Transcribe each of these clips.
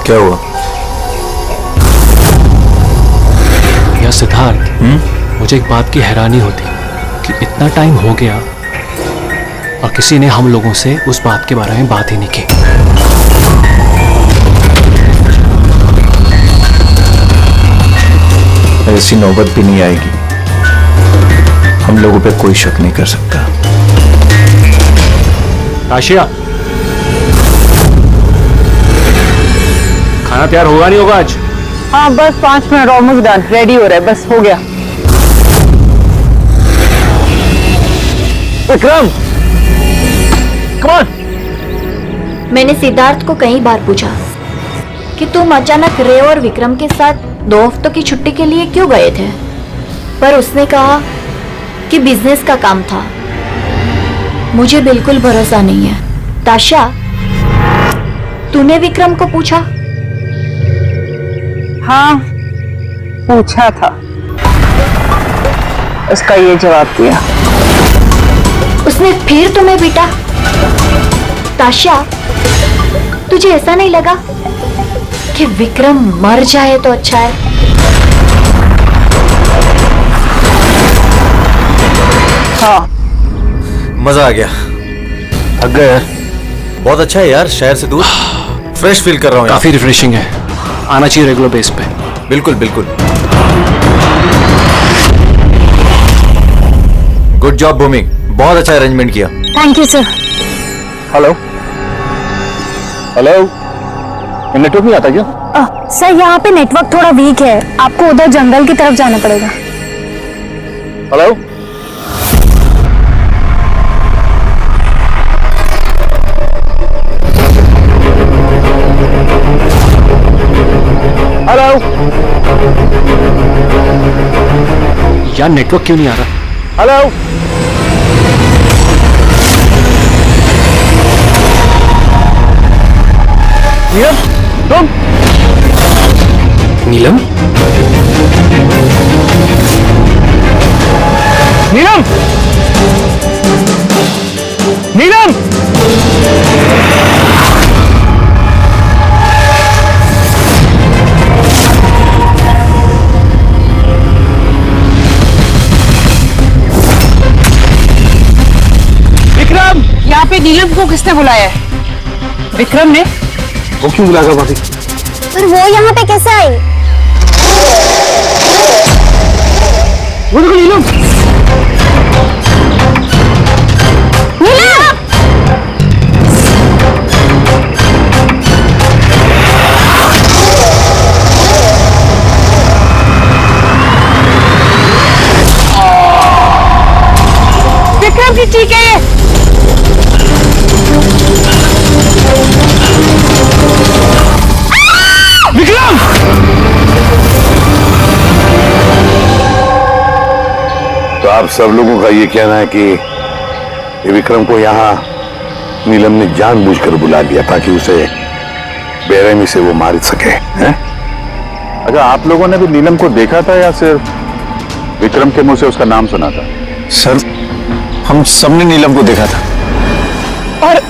क्या हुआ? या सिद्धार्थ, मुझे एक बात की हैरानी होती कि इतना टाइम हो गया और किसी ने हम लोगों से उस बात के बारे में बात ही नहीं की। ऐसी नौबत भी नहीं आएगी। हम लोगों पे कोई शक नहीं कर सकता। आशिया, खाना तैयार होगा नहीं होगा आज? हाँ बस 5 मिनट, ऑलमोस्ट डन, रेडी हो रहा है, बस हो गया। Vikram, come on. मैंने सिद्धार्थ को कई बार पूछा कि तुम अचानक रे और विक्रम के साथ 2 हफ्तों की छुट्टी के लिए क्यों गए थे, पर उसने कहा कि बिजनेस का काम था। मुझे बिल्कुल भरोसा नहीं है। ताशा, तूने विक्रम को पूछा? हाँ पूछा था, उसका ये जवाब दिया। उसने फिर तुम्हें पीटा? ताशा, तुझे ऐसा नहीं लगा कि विक्रम मर जाए तो अच्छा है? हाँ मजा आ गया। थक गए यार। बहुत अच्छा है यार, शहर से दूर फ्रेश फील कर रहा हूँ। काफी रिफ्रेशिंग है, आना चाहिए रेगुलर बेस पे। बिल्कुल बिल्कुल। गुड जॉब भूमि, बहुत अच्छा अरेंजमेंट किया। Thank you sir. Hello hello, network नहीं आता क्या? सर यहाँ पे नेटवर्क थोड़ा वीक है, आपको उधर जंगल की तरफ जाना पड़ेगा। Hello hello. यार नेटवर्क क्यों नहीं आ रहा? हेलो नीलम, तुम? नीलम? नीलम, नीलम, विक्रम, यहाँ पे नीलम को किसने बुलाया है? विक्रम ने? वो क्यों बुलाएगा भाभी? पर वो यहाँ पे कैसे आई? वो देखो नीलम। विक्रम जी ठीक है। विक्रम! तो आप सब लोगों का ये कहना है कि ये विक्रम को यहाँ नीलम ने जानबूझकर बुला लिया ताकि उसे बेरहमी से वो मार सके, हैं? अच्छा, आप लोगों ने भी नीलम को देखा था या सिर्फ विक्रम के मुंह से उसका नाम सुना था? सर, हम सबने नीलम को देखा था। और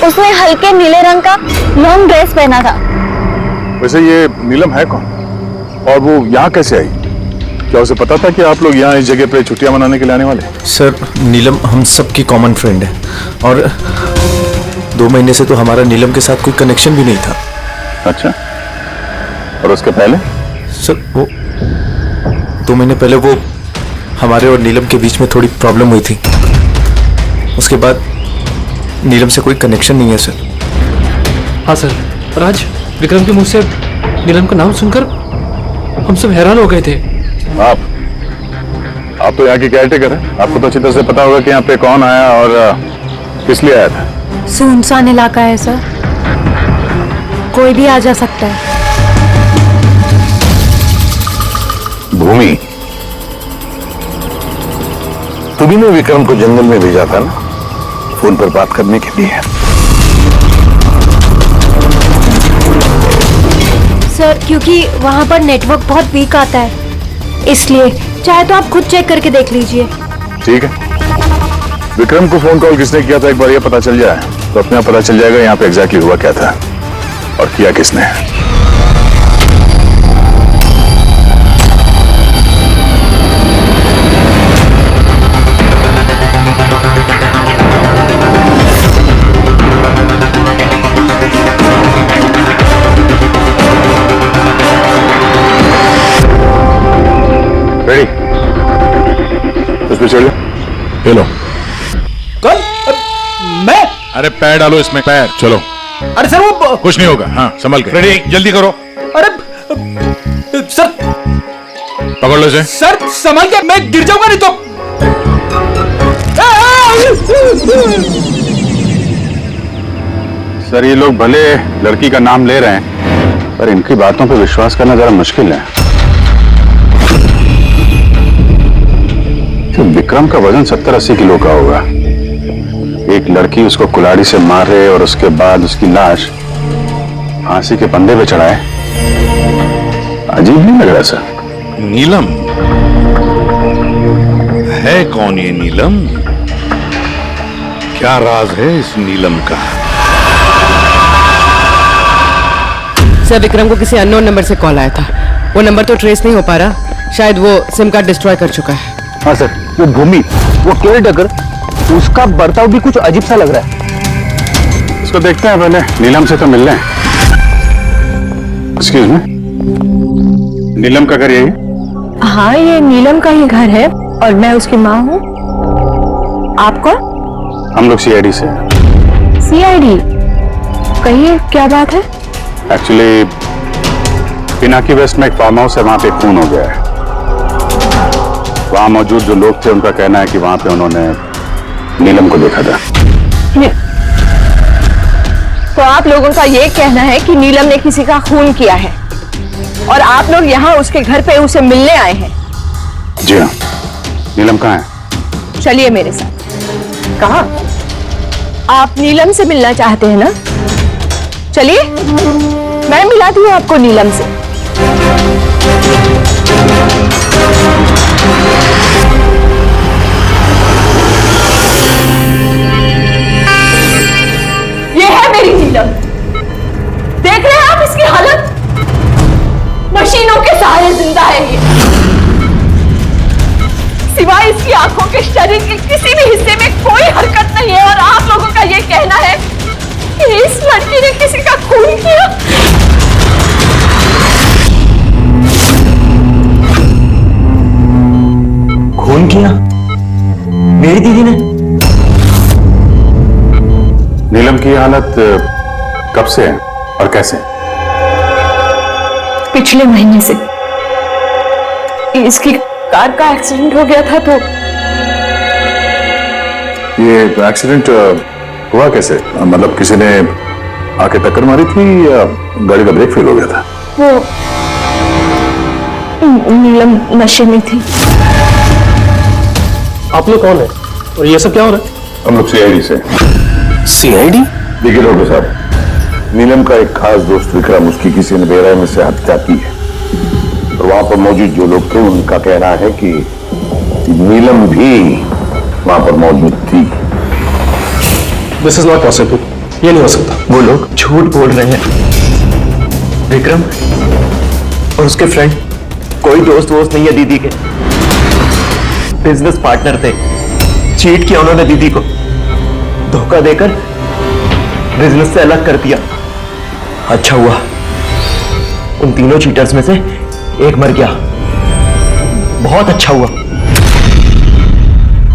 उसने हल्के नीले रंग का लॉन्ग ड्रेस पहना था। वैसे ये नीलम है कौन और वो यहाँ कैसे आई? क्या उसे पता था कि आप लोग यहाँ इस जगह पे छुट्टियां मनाने के लिए आने वाले? सर, नीलम हम सबकी कॉमन फ्रेंड है और 2 महीने से तो हमारा नीलम के साथ कोई कनेक्शन भी नहीं था। अच्छा, और उसके पहले? सर, वो 2 महीने पहले वो हमारे और नीलम के बीच में थोड़ी प्रॉब्लम हुई थी। उसके बाद नीलम से कोई कनेक्शन नहीं है सर। हाँ सर, राज, विक्रम के मुंह से नीलम का नाम सुनकर हम सब हैरान हो गए थे। आप तो यहाँ की केयरटेकर हैं, आपको तो अच्छी तरह से पता होगा कि यहाँ पे कौन आया और किस लिए आया था। सुनसान इलाका है सर, कोई भी आ जा सकता है। भूमि, तुम्ही ने विक्रम को जंगल में भेजा था ना, फोन पर बात करने के लिए? सर, क्योंकि वहाँ पर नेटवर्क बहुत वीक आता है, इसलिए। चाहे तो आप खुद चेक करके देख लीजिए। ठीक है, विक्रम को फोन कॉल किसने किया था एक बार ये पता चल जाए तो अपने आप पता चल जाएगा यहाँ पे एग्जैक्टली हुआ क्या था और किया किसने। अरे पैर डालो इसमें, पैर। चलो, अरे सर वो कुछ नहीं होगा। हाँ, संभल के। रेडी, जल्दी करो। अरे सर पकड़ लो इसे। सर संभल के, मैं गिर जाऊंगा नहीं तो। सर ये लोग भले लड़की का नाम ले रहे हैं, पर इनकी बातों पर विश्वास करना जरा मुश्किल है। विक्रम का वजन 70-80 किलो का होगा। एक लड़की उसको कुल्हाड़ी से मारे और उसके बाद उसकी लाश फांसी के फंदे पे चढ़ाए, अजीब नहीं लग रहा सर? नीलम है कौन ये नीलम? क्या राज है इस नीलम का? सर विक्रम को किसी अननोन नंबर से कॉल आया था। वो नंबर तो ट्रेस नहीं हो पा रहा, शायद वो सिम कार्ड डिस्ट्रॉय कर चुका है। हाँ सर, वो भूमि, वो केयर टेकर, उसका बर्ताव भी कुछ अजीब सा लग रहा है। इसको देखते हैं पहले, नीलम से तो मिल रहे हैं। एक्सक्यूज मी, नीलम का घर यही? हाँ, ये नीलम का ही घर है और मैं उसकी माँ हूँ। आप कौन? हम लोग सीआईडी से। सीआईडी? कहिए क्या बात है? एक्चुअली पिनाकी वेस्ट में एक फार्म हाउस है, वहां पे खून हो गया है। वहां मौजूद जो लोग थे उनका कहना है कि वहां पे उन्होंने नीलम को देखा था। तो आप लोगों का ये कहना है कि नीलम ने किसी का खून किया है और आप लोग यहाँ उसके घर पे उसे मिलने आए हैं? जी हाँ। नीलम कहाँ है? चलिए मेरे साथ। कहाँ? आप नीलम से मिलना चाहते हैं ना? चलिए, मैं मिलाती हूँ आपको नीलम से। ये है मेरी नीलम। देख रहे हैं आप इसकी हालत? मशीनों के सहारे जिंदा है ये। सिवाय इसकी आंखों के शरीर के किसी भी हिस्से में कोई हरकत नहीं है, और आप लोगों का ये कहना है कि इस लड़की ने किसी का खून किया। खून किया? मेरी दीदी ने? नीलम की हालत कब से है और कैसे? पिछले महीने से। इसकी कार का एक्सीडेंट हो गया था। तो ये एक्सीडेंट हुआ कैसे? मतलब किसी ने आके टक्कर मारी थी या गाड़ी का ब्रेक फेल हो गया था? वो नीलम नशे में थी। आप लोग कौन है और ये सब क्या हो रहा है? हम लोग सीआईडी से। सीआईडी? देखिए डॉक्टर साहब, नीलम का एक खास दोस्त विक्रम, उसकी किसी ने बेरहमी से हत्या की है और वहां पर मौजूद जो लोग थे उनका कहना है कि नीलम भी वहां पर मौजूद थी। दिस इज नॉट पॉसिबल, ये नहीं हो सकता। वो लोग झूठ बोल रहे हैं। विक्रम और उसके फ्रेंड कोई दोस्त वोस्त नहीं है दीदी के, बिजनेस पार्टनर थे। चीट किया उन्होंने दीदी को, धोखा देकर बिजनेस से अलग कर दिया। अच्छा हुआ उन तीनों चीटर्स में से एक मर गया, बहुत अच्छा हुआ।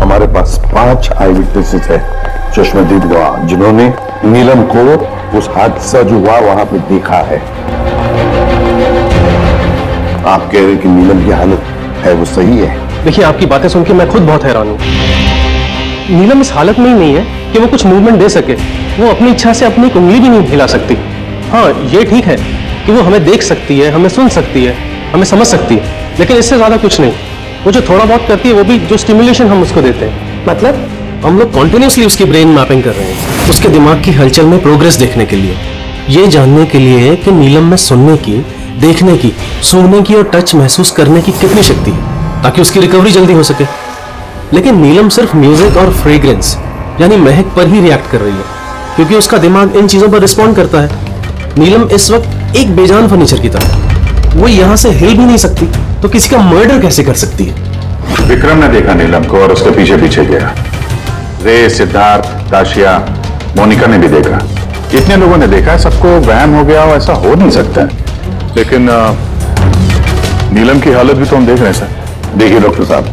हमारे पास 5 आई विटनेसेस है, चश्मदीद गवाह, जिन्होंने नीलम को उस हादसा जो हुआ वहां पे देखा है। आप कह रहे हैं कि नीलम की हालत है वो सही है? देखिए, आपकी बातें सुन के मैं खुद बहुत हैरान हूँ। नीलम इस हालत में ही नहीं है कि वो कुछ मूवमेंट दे सके। वो अपनी इच्छा से अपनी एक उंगली भी नहीं हिला सकती। हाँ, ये ठीक है कि वो हमें देख सकती है, हमें सुन सकती है, हमें समझ सकती है, लेकिन इससे ज्यादा कुछ नहीं। वो जो थोड़ा बहुत करती है वो भी जो स्टिमुलेशन हम उसको देते हैं। मतलब हम लोग कॉन्टिन्यूसली उसकी ब्रेन मैपिंग कर रहे हैं, उसके दिमाग की हलचल में प्रोग्रेस देखने के लिए, ये जानने के लिए कि नीलम में सुनने की, देखने की, सूंघने की और टच महसूस करने की कितनी शक्ति है, ताकि उसकी रिकवरी जल्दी हो सके। लेकिन नीलम सिर्फ म्यूजिक और फ्रेग्रेंस यानी महक पर ही रिएक्ट कर रही है, क्योंकि उसका दिमाग इन चीजों पर रिस्पॉन्ड करता है। नीलम इस वक्त एक बेजान फर्नीचर की तरह, वो यहां से हिल भी नहीं सकती, तो किसी का मर्डर कैसे कर सकती है? विक्रम ने देखा नीलम को और उसके पीछे पीछे गया। रे, सिद्धार्थ, ताशिया, मोनिका ने भी देखा। इतने लोगों ने देखा, सबको वहम हो गया हो, ऐसा हो नहीं सकता। लेकिन नीलम की हालत भी तो हम देख रहे हैं सर। देखिए डॉक्टर साहब,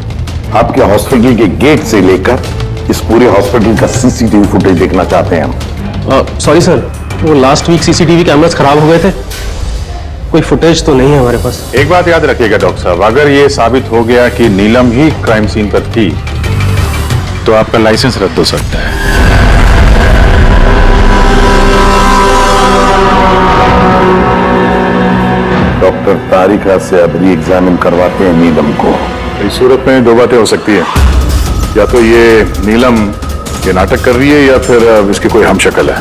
आपके हॉस्पिटल के गेट से लेकर इस पूरे हॉस्पिटल का सीसीटीवी फुटेज देखना चाहते हैं हम। सॉरी सर, वो लास्ट वीक सीसीटीवी कैमरास खराब हो गए थे, कोई फुटेज तो नहीं है हमारे पास। एक बात याद रखिएगा डॉक्टर साहब, अगर ये साबित हो गया कि नीलम ही क्राइम सीन पर थी तो आपका लाइसेंस रद्द हो सकता है। डॉक्टर तारिका से अब री एग्जामिन करवाते हैं नीलम को। इस सूरत में दो बातें हो सकती है, या तो ये नीलम ये नाटक कर रही है या फिर इसकी कोई हमशक्ल है।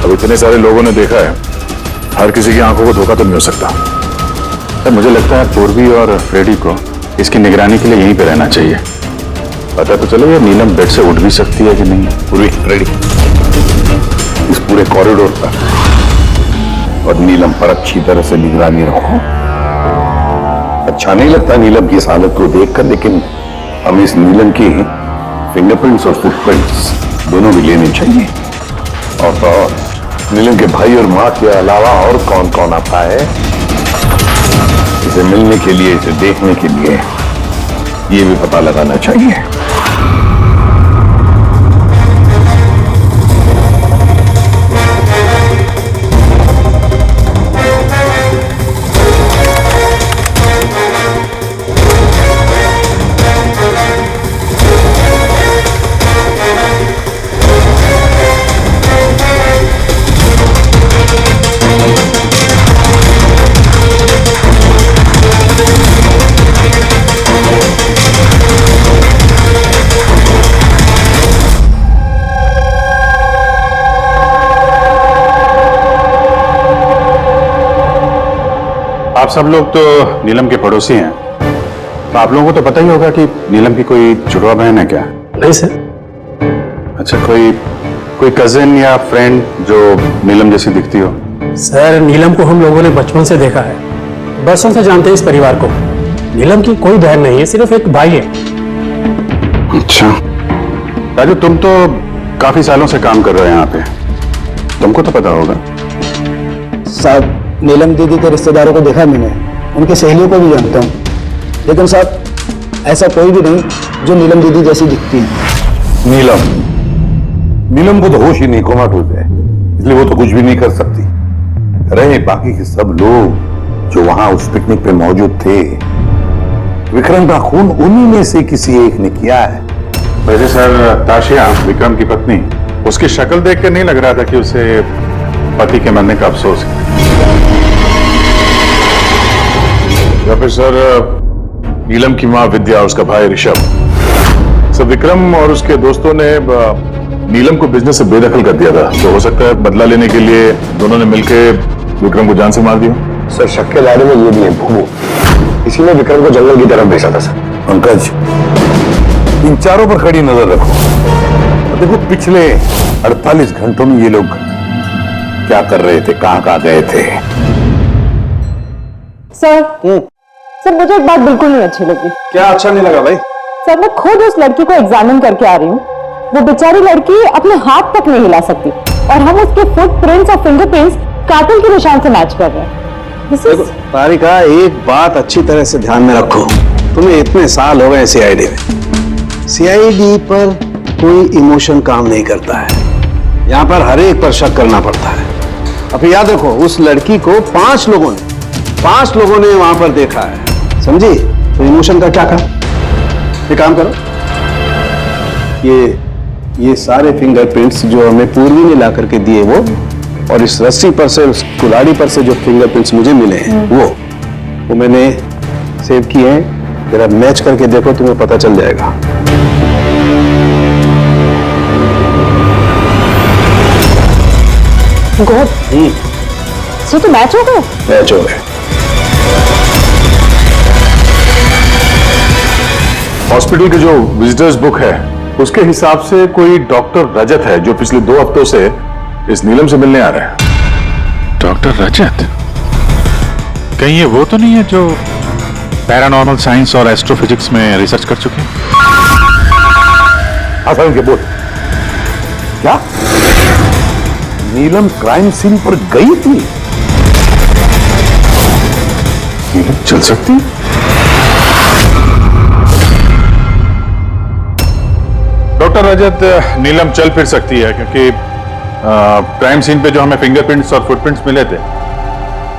अब इतने सारे लोगों ने देखा है, हर किसी की आंखों को धोखा तो नहीं हो सकता। सर मुझे लगता है पूर्वी और फ्रेडी को इसकी निगरानी के लिए यहीं पे रहना चाहिए। पता तो चलो ये नीलम बेड से उठ भी सकती है कि नहीं। पूर्वी, फ्रेडी, इस पूरे कॉरिडोर पर और नीलम पर अच्छी तरह से निगरानी रखो। अच्छा नहीं लगता नीलम की इस हालत को देखकर, लेकिन हमें इस नीलम की फिंगरप्रिंट्स और फुटप्रिंट्स दोनों भी लेने चाहिए। और तो और नीलम के भाई और माँ के अलावा और कौन कौन आता है इसे मिलने के लिए, इसे देखने के लिए, ये भी पता लगाना चाहिए। आप सब लोग तो नीलम के पड़ोसी हैं, तो आप लोगों को तो पता ही होगा कि नीलम की कोई जुड़वा बहन है क्या? नहीं सर। अच्छा, कोई कजिन या फ्रेंड जो नीलम जैसी दिखती हो? सर नीलम को हम लोगों ने बचपन से देखा है, बरसों से जानते हैं इस परिवार को। नीलम की कोई बहन नहीं है, सिर्फ एक भाई है। अच्छा राजू, तुम तो काफी सालों से काम कर रहे हो यहाँ पे, तुमको तो पता होगा। साहब नीलम दीदी के रिश्तेदारों को देखा मैंने, उनकी सहेलियों को भी जानता हूँ, लेकिन साहब ऐसा कोई भी नहीं जो नीलम दीदी जैसी दिखती है। नीलम को तो होश ही नहीं, कोमाटोज है, इसलिए वो तो कुछ भी नहीं कर सकती। रहे बाकी के सब लोग जो वहां उस पिकनिक पे मौजूद थे, विक्रम का खून उन्हीं में से किसी एक ने किया है। वैसे सर, ताशिया विक्रम की पत्नी, उसकी शक्ल देख कर नहीं लग रहा था कि उसे पति के मरने का अफसोस है। या फिर सर नीलम की मां विद्या और उसका भाई ऋषभ, सर विक्रम और उसके दोस्तों ने नीलम को बिजनेस से बेदखल कर दिया था, तो हो सकता है बदला लेने के लिए दोनों ने मिलकर विक्रम को जान से मार दिया। सर शक के दायरे में ये भी है भूमू, इसी ने विक्रम को जंगल की तरफ भेजा था। सर पंकज, इन चारों पर खड़ी नजर रखो। देखो पिछले 48 घंटों में ये लोग क्या कर रहे थे, कहां गए थे। सर मुझे एक बात बिल्कुल नहीं अच्छी लगी। क्या अच्छा नहीं लगा भाई? सर मैं खुद उस लड़की को एग्जामिन करके आ रही हूँ, वो बेचारी लड़की अपने हाथ तक नहीं हिला सकती और हम उसके फुटप्रिंट्स और फिंगरप्रिंट्स कातिल के निशान से मैच कर रहे हैं। तारिका एक बात अच्छी तरह से ध्यान में रखो, तुम्हें इतने साल हो गए सीआईडी में, सीआईडी पर कोई इमोशन काम नहीं करता है, यहाँ पर हर एक पर शक करना पड़ता है। अब याद रखो उस लड़की को 5 लोगों ने वहां पर देखा है, समझी? तो इमोशन का क्या काम? ये काम करो, ये सारे फिंगरप्रिंट्स जो हमें पूर्वी ने ला करके दिए वो, और इस रस्सी पर से, उस कुल्हाड़ी पर से जो फिंगरप्रिंट्स मुझे मिले हैं वो मैंने सेव किए हैं। जरा मैच करके देखो, तुम्हें पता चल जाएगा। तो मैच हो गए? मैच हो गए। हॉस्पिटल की जो विजिटर्स बुक है उसके हिसाब से कोई डॉक्टर रजत है जो पिछले 2 हफ्तों से इस नीलम से मिलने आ रहा है। डॉक्टर रजत? कहीं ये वो तो नहीं है जो पैरानॉर्मल साइंस और एस्ट्रोफिजिक्स में रिसर्च कर चुके हैं? आसान के बोल, क्या नीलम क्राइम सीन पर गई थी? नीलम चल सकती? डॉक्टर रजत, नीलम चल फिर सकती है क्योंकि क्राइम सीन पे जो हमें फिंगरप्रिंट्स और फुटप्रिंट्स मिले थे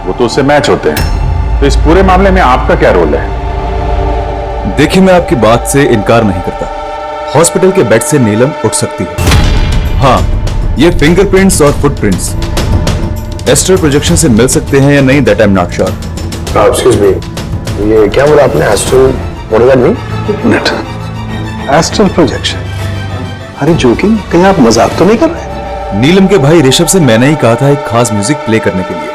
वो तो उससे मैच होते हैं। तो इस पूरे मामले में आपका क्या रोल है? देखिए, मैं आपकी बात से इनकार नहीं करता। हॉस्पिटल के बेड से नीलम उठ सकती है। हाँ, ये फिंगरप्रिंट्स और फुटप्रिंट्स एस्ट्रल प्रोजेक्शन से मिल सकते हैं या नहीं, that I am not sure. Excuse me, ये क्या बोला आपने? Astral, what does that mean? Net astral projection? अरे जोकिंग, कहीं आप मजाक तो नहीं कर रहे? नीलम के भाई ऋषभ से मैंने ही कहा था एक खास म्यूजिक प्ले करने के लिए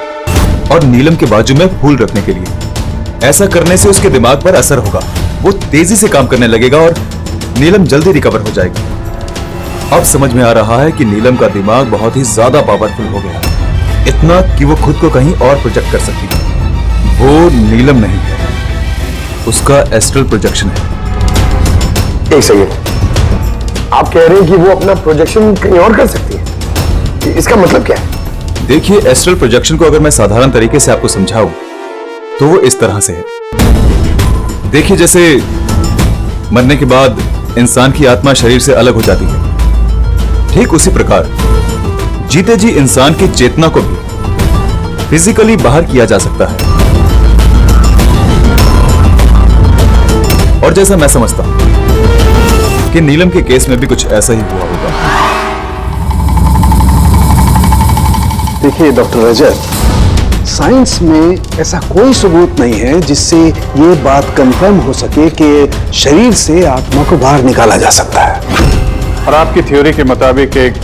और नीलम के बाजू में फूल रखने के लिए। ऐसा करने से उसके दिमाग पर असर होगा, वो तेजी से काम करने लगेगा और नीलम जल्दी रिकवर हो जाएगी। अब समझ में आ रहा है कि नीलम का दिमाग बहुत ही ज्यादा पावरफुल हो गया, इतना कि वो खुद को कहीं और प्रोजेक्ट कर सकती है। वो नीलम नहीं है, उसका एस्ट्रल प्रोजेक्शन है। एक सेकंड, आप कह रहे हैं कि वो अपना प्रोजेक्शन कहीं और कर सकती है? इसका मतलब क्या है? देखिए, एस्ट्रल प्रोजेक्शन को अगर मैं साधारण तरीके से आपको समझाऊं तो वो इस तरह से है। देखिए, जैसे मरने के बाद इंसान की आत्मा शरीर से अलग हो जाती है, ठीक उसी प्रकार जीते जी इंसान की चेतना को भी फिजिकली बाहर किया जा सकता है। और जैसा मैं समझता हूं कि नीलम के केस में भी कुछ ऐसा ही हुआ होगा। देखिए डॉक्टर रजत, साइंस में ऐसा कोई सबूत नहीं है जिससे ये बात कंफर्म हो सके कि शरीर से आत्मा को बाहर निकाला जा सकता है। और आपकी थ्योरी के मुताबिक एक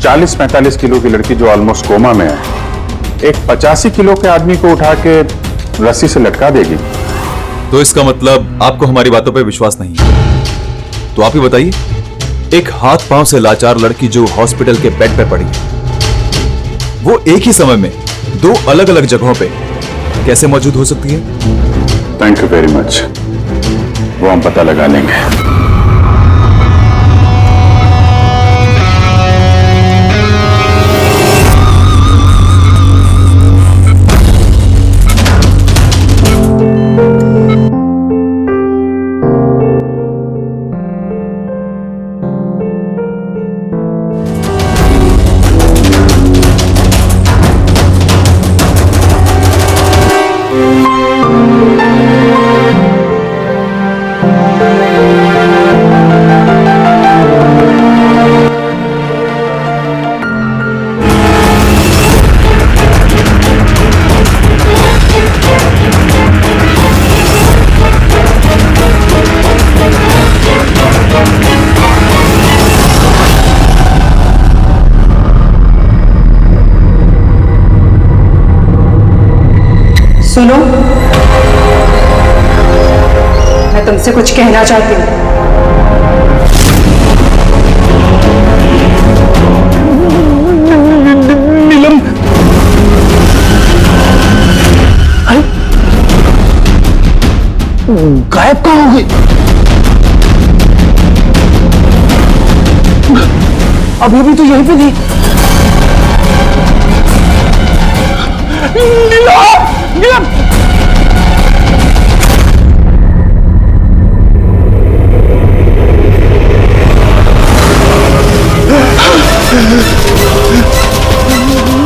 40-45 किलो की लड़की जो ऑलमोस्ट कोमा में है, एक 85 किलो के आदमी को उठा के रस्सी से लटका देगी। तो इसका मतलब आपको हमारी बातों पे विश्वास नहीं है। तो आप ही बताइए, एक हाथ पांव से लाचार लड़की जो हॉस्पिटल के बेड पे पड़ी है, वो एक ही समय में दो अलग अलग जगहों पे कैसे मौजूद हो सकती है? थैंक यू वेरी मच, वो हम पता लगा लेंगे। सुनो, मैं तुमसे कुछ कहना चाहती हूँ। नीलम, गायब कहाँ हो गई? अभी तो यहीं पे थी। नीलम, नीलम,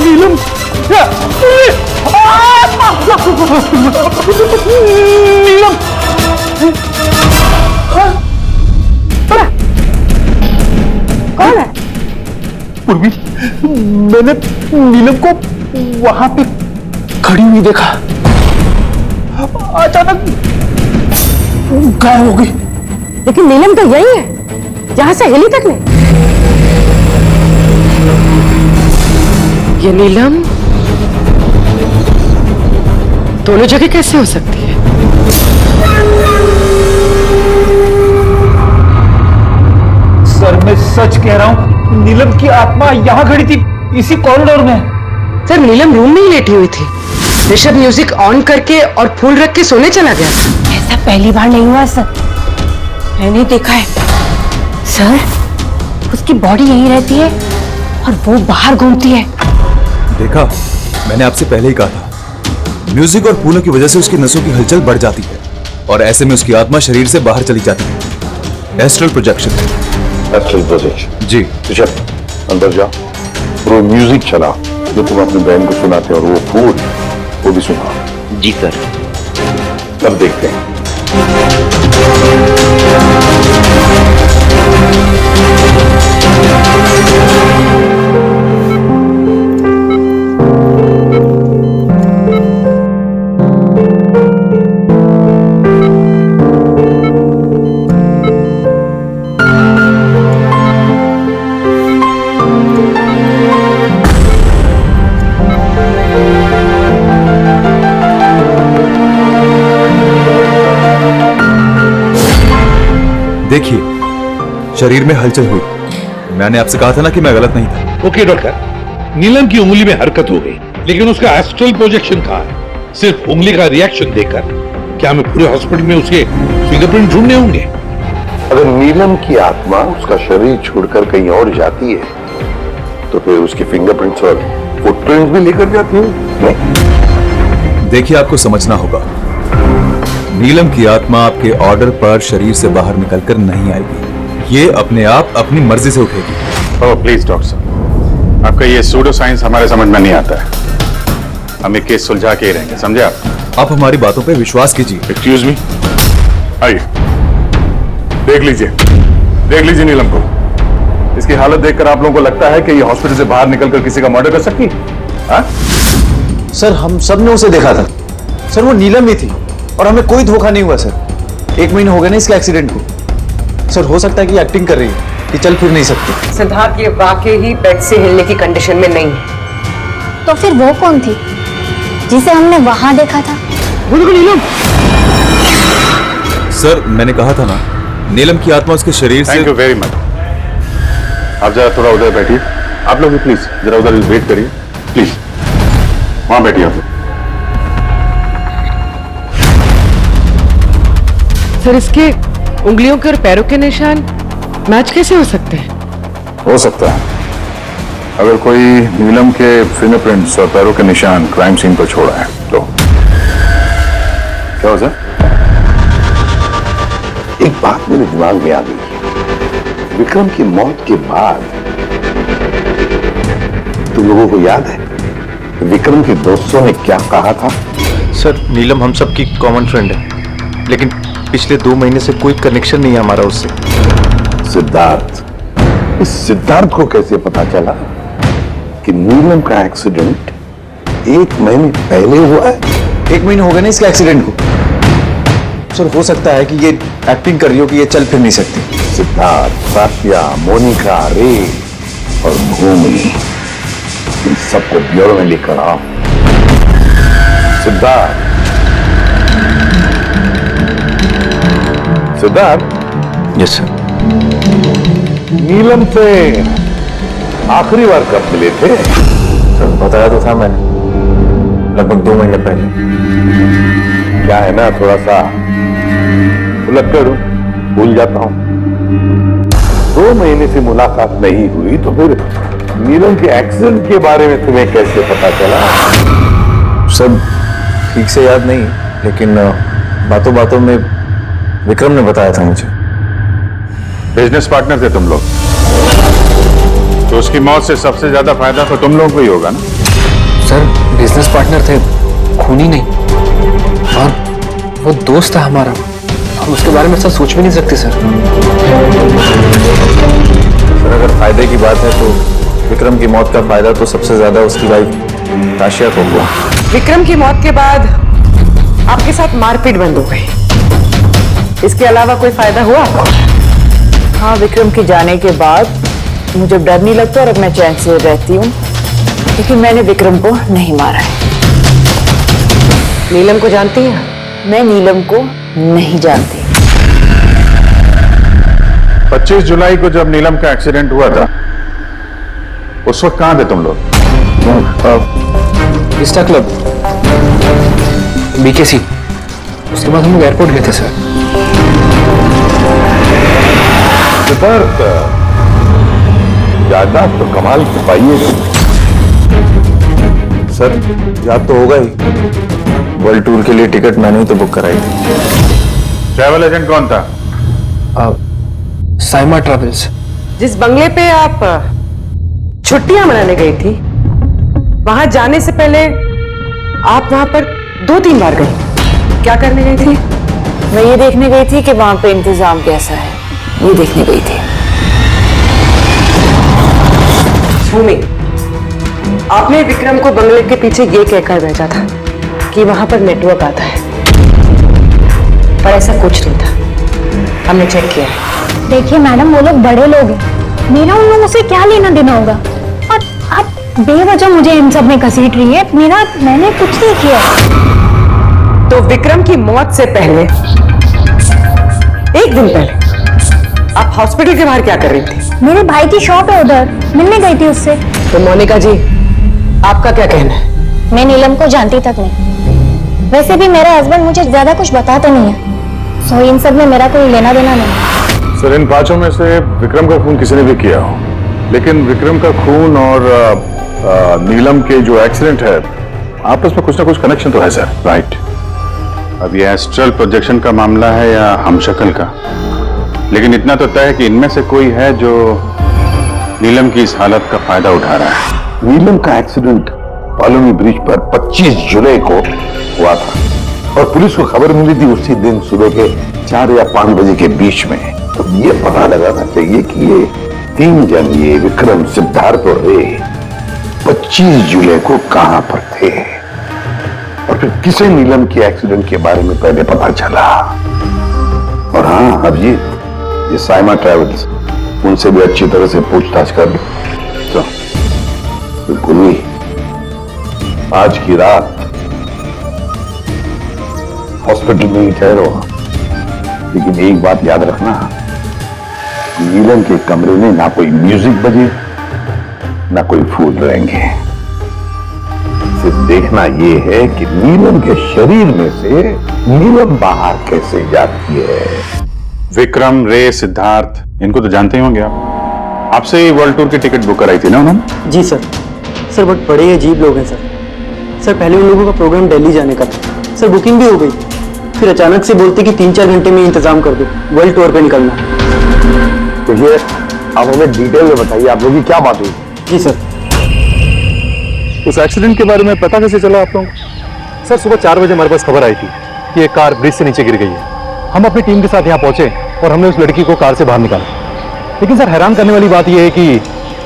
नीलम, नीलम, कौन है? पूर्वी, मैंने नीलम को वहां पे खड़ी हुई देखा, अचानक गायब हो गई। लेकिन नीलम तो यही है, यहां से हिली तक नहीं। ये नीलम दोनों जगह कैसे हो सकती है? सर, मैं सच कह रहा हूं, नीलम की आत्मा यहां खड़ी थी, इसी कॉरिडोर में। सर, नीलम रूम में ही लेटी हुई थी। ऋषभ म्यूजिक ऑन करके और फूल रख के सोने चला गया। ऐसा पहली बार नहीं हुआ सर, मैंने देखा है। सर, उसकी बॉडी यहीं रहती है और वो बाहर घूमती है। देखा, मैंने आपसे पहले ही कहा था, म्यूजिक और फूलों की वजह से उसकी नसों की हलचल बढ़ जाती है और ऐसे में उसकी आत्मा शरीर से बाहर चली जाती है। Astral projection. Astral projection? जी। ऋषभ, अंदर जाओ। और वो म्यूजिक चला जो तुम अपनी बहन को सुनाते हो, और वो फूल वो भी सुनाओ। जी सर। तब देखते हैं। देखिए, शरीर में हलचल हुई। मैंने आपसे कहा था ना कि मैं गलत नहीं था। ओके डॉक्टर, नीलम की उंगली में हरकत हो गई, लेकिन उसका एस्ट्रल प्रोजेक्शन कहाँ है? सिर्फ उंगली का रिएक्शन देखकर क्या हमें पूरे हॉस्पिटल में उसके फिंगरप्रिंट ढूंढने होंगे? अगर नीलम की आत्मा उसका शरीर छोड़कर कहीं और जाती है तो फिर उसकी फिंगरप्रिंट्स और फुटप्रिंट्स भी लेकर जाती है। नहीं? देखिए, आपको समझना होगा, नीलम की आत्मा आपके ऑर्डर पर शरीर से बाहर निकलकर नहीं आएगी। ये अपने आप अपनी मर्जी से उठेगी। ओह प्लीज डॉक्टर साहब, आपका ये सूडो साइंस हमारे समझ में नहीं आता है। हम ये केस सुलझा के ही रहेंगे, समझे आप हमारी बातों पे विश्वास कीजिए। एक्सक्यूज मी, आइए देख लीजिए नीलम को। इसकी हालत देखकर आप लोगों को लगता है कि ये हॉस्पिटल से बाहर निकलकर किसी का मर्डर कर सकती है? हाँ? सर हम सब ने उसे देखा था सर, वो नीलम ही थी और हमें कोई धोखा नहीं हुआ सर। 1 महीना हो गया ना इसके एक्सीडेंट को। सर हो सकता है कि एक्टिंग कर रही है, कि चल फिर नहीं सकती। सिद्धार्थ ये वाकई ही बेड से हिलने की कंडीशन में नहीं है। तो फिर वो कौन थी जिसे हमने वहां देखा था? नीलम। सर, मैंने कहा था ना, नीलम की आत्मा उसके शरीर से। Thank you very much. आप जरा थोड़ा उधर बैठिए, आप लोग भी प्लीज जरा उधर वेट करिए, प्लीज वहां बैठिए आप लोग। सर, इसके उंगलियों के और पैरों के निशान मैच कैसे हो सकते हैं? हो सकता है अगर कोई नीलम के फिंगरप्रिंट्स और पैरों के निशान क्राइम सीन पर छोड़ा है तो। क्या हो सर? एक बात मेरे दिमाग में आ गई। विक्रम की मौत के बाद तुम लोगों को याद है विक्रम के दोस्तों ने क्या कहा था? सर नीलम हम सबकी कॉमन फ्रेंड है, लेकिन पिछले 2 महीने से कोई कनेक्शन नहीं है हमारा उससे। सिद्धार्थ, इस सिद्धार्थ को कैसे पता चला कि नीलम का एक्सीडेंट 1 महीने पहले हुआ है? 1 महीने हो गए ना इसके एक्सीडेंट को। सर हो सकता है कि ये एक्टिंग कर रही हो कि ये चल फिर नहीं सकती। सिद्धार्थ, सात्या, मोनिका, रे और भूमि, इन सबको ब्यूरो में लेकर आओ। Siddharth, yes sir. नीलम से आखिरी बार कब मिले थे? सर बताया तो था मैंने, लगभग 2 महीने पहले। क्या है ना, थोड़ा सा उलट कर भूल जाता हूं। 2 महीने से मुलाकात नहीं हुई तो फिर नीलम के एक्सीडेंट के बारे में तुम्हें कैसे पता चला? सब ठीक से याद नहीं, लेकिन बातों बातों में विक्रम ने बताया था मुझे। बिजनेस पार्टनर थे तुम लोग, तो उसकी मौत से सबसे ज्यादा फायदा तो तुम लोगों को ही होगा ना? सर बिजनेस पार्टनर थे, खूनी नहीं, और वो दोस्त था हमारा। हम उसके बारे में ऐसा सोच भी नहीं सकते सर। सर अगर फायदे की बात है तो विक्रम की मौत का फायदा तो सबसे ज्यादा उसकी वाइफ काशिया को हुआ। विक्रम की मौत के बाद आपके साथ मारपीट बंद हो गई, इसके अलावा कोई फायदा हुआ? हाँ, विक्रम के जाने के बाद मुझे डर नहीं लगता और अब मैं चैन से रहती हूँ, क्योंकि मैंने विक्रम को नहीं मारा है। नीलम को जानती हैं? मैं नीलम को नहीं जानती। 25 जुलाई को जब नीलम का एक्सीडेंट हुआ था उस वक्त कहां थे तुम लोग? Vista club, BKC। उसके बाद हम लोग एयरपोर्ट गए थे सर। सिद्धार्थ, याददाश्त तो कमाल की पाई है। सर याद तो होगा ही, वर्ल्ड टूर के लिए टिकट मैंने ही तो बुक कराई थी। ट्रैवल एजेंट कौन था? साइमा ट्रैवल्स। जिस बंगले पे आप छुट्टियां मनाने गई थी। वहां जाने से पहले आप वहां पर 2-3 बार गई। क्या करने गई थी? मैं ये देखने गई थी कि वहां पे इंतजाम कैसा है, ये देखने गई थी। भूमि, आपने विक्रम को बंगले के पीछे ये कहकर भेजा था कि वहां पर नेटवर्क आता है, पर ऐसा कुछ नहीं था। हमने चेक किया है। देखिए मैडम, वो लोग बड़े लोग हैं, मेरा उन लोगों से क्या लेना देना होगा? और आप बेवजह मुझे इन सब में घसीट रही है। मैंने कुछ नहीं किया। तो विक्रम की मौत से पहले, एक दिन पहले, आप हॉस्पिटल के बाहर क्या कर रही थी? मेरे भाई की शॉप है, उधर मिलने गई थी उससे। तो मोनिका जी, आपका क्या कहना है? मैं नीलम को जानती तक नहीं। वैसे भी मेरा हस्बैंड मुझे ज्यादा कुछ बताता नहीं है, सो इन सब में मेरा कोई लेना देना नहीं। सर, इन 5 में से विक्रम का खून किसी ने भी किया हो, लेकिन विक्रम का खून और नीलम के जो एक्सीडेंट है, आपस में कुछ ना कुछ कनेक्शन तो है सर, राइट? अब ये एस्ट्रल प्रोजेक्शन का मामला है या हमशक्ल का, लेकिन इतना तो तय है कि इनमें से कोई है जो नीलम की इस हालत का फायदा उठा रहा है। नीलम का एक्सीडेंट कॉलोनी ब्रिज पर 25 जुलाई को हुआ था और पुलिस को खबर मिली थी उसी दिन सुबह के 4 या 5 बजे के बीच में। तो ये पता लगाना चाहिए कि ये 3 जन, ये विक्रम, सिद्धार्थ और रे, 25 जुलाई को कहां पर थे और फिर किसे नीलम के एक्सीडेंट के बारे में पहले पता चला। और हाँ अभिजीत, ये साइमा ट्रेवल्स, उनसे भी अच्छी तरह से पूछताछ कर लो। तो बिल्कुल नहीं, आज की रात हॉस्पिटल में ही ठहरो, लेकिन एक बात याद रखना, नीलम के कमरे में ना कोई म्यूजिक बजे, ना कोई फूल रहेंगे। सिर्फ देखना यह है कि नीलम के शरीर में से नीलम बाहर कैसे जाती है। विक्रम, रे, सिद्धार्थ, इनको तो जानते ही होंगे आप। आपसे ही वर्ल्ड टूर की टिकट बुक कराई थी ना उन्होंने? जी सर। सर बहुत बड़े अजीब लोग हैं सर। सर पहले उन लोगों का प्रोग्राम दिल्ली जाने का था सर, बुकिंग भी हो गई, फिर अचानक से बोलते कि 3-4 घंटे में इंतजाम कर दो, वर्ल्ड टूर पे निकलना। तो ये आप हमें डिटेल में बताइए, आप लोगों की क्या बात हुई? जी सर। उस एक्सीडेंट के बारे में पता कैसे चला आप लोगों को? सर सुबह 4 बजे हमारे पास खबर आई थी कि एक कार ब्रिज से नीचे गिर गई है। हम अपनी टीम के साथ यहाँ पहुंचे और हमने उस लड़की को कार से बाहर निकाला। लेकिन सर हैरान करने वाली बात यह है कि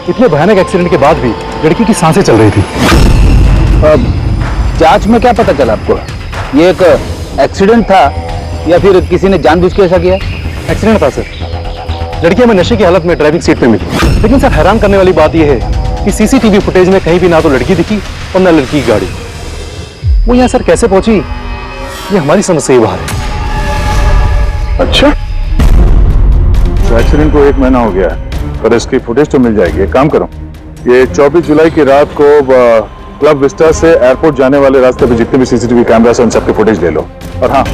इतने भयानक एक्सीडेंट के बाद भी लड़की की सांसें चल रही थी। जांच में क्या पता चला आपको? ये एक एक्सीडेंट था या फिर किसी ने जानबूझ के ऐसा किया? एक्सीडेंट था सर। लड़की हमें नशे की हालत में ड्राइविंग सीट पे मिली। लेकिन सर हैरान करने वाली बात यह है कि सीसीटीवी फुटेज में कहीं भी ना तो लड़की दिखी और ना लड़की की गाड़ी। वो यहाँ सर कैसे पहुंची, ये हमारी समझ से ही बाहर है। अच्छा, तो एक्सीडेंट को 1 महीना हो गया है, पर इसकी फुटेज तो मिल जाएगी। एक काम करो, ये 24 जुलाई की रात को क्लब विस्टा से एयरपोर्ट जाने वाले रास्ते पे जितने भी सीसीटीवी कैमरास हैं उन सबके फुटेज ले लो। और हाँ,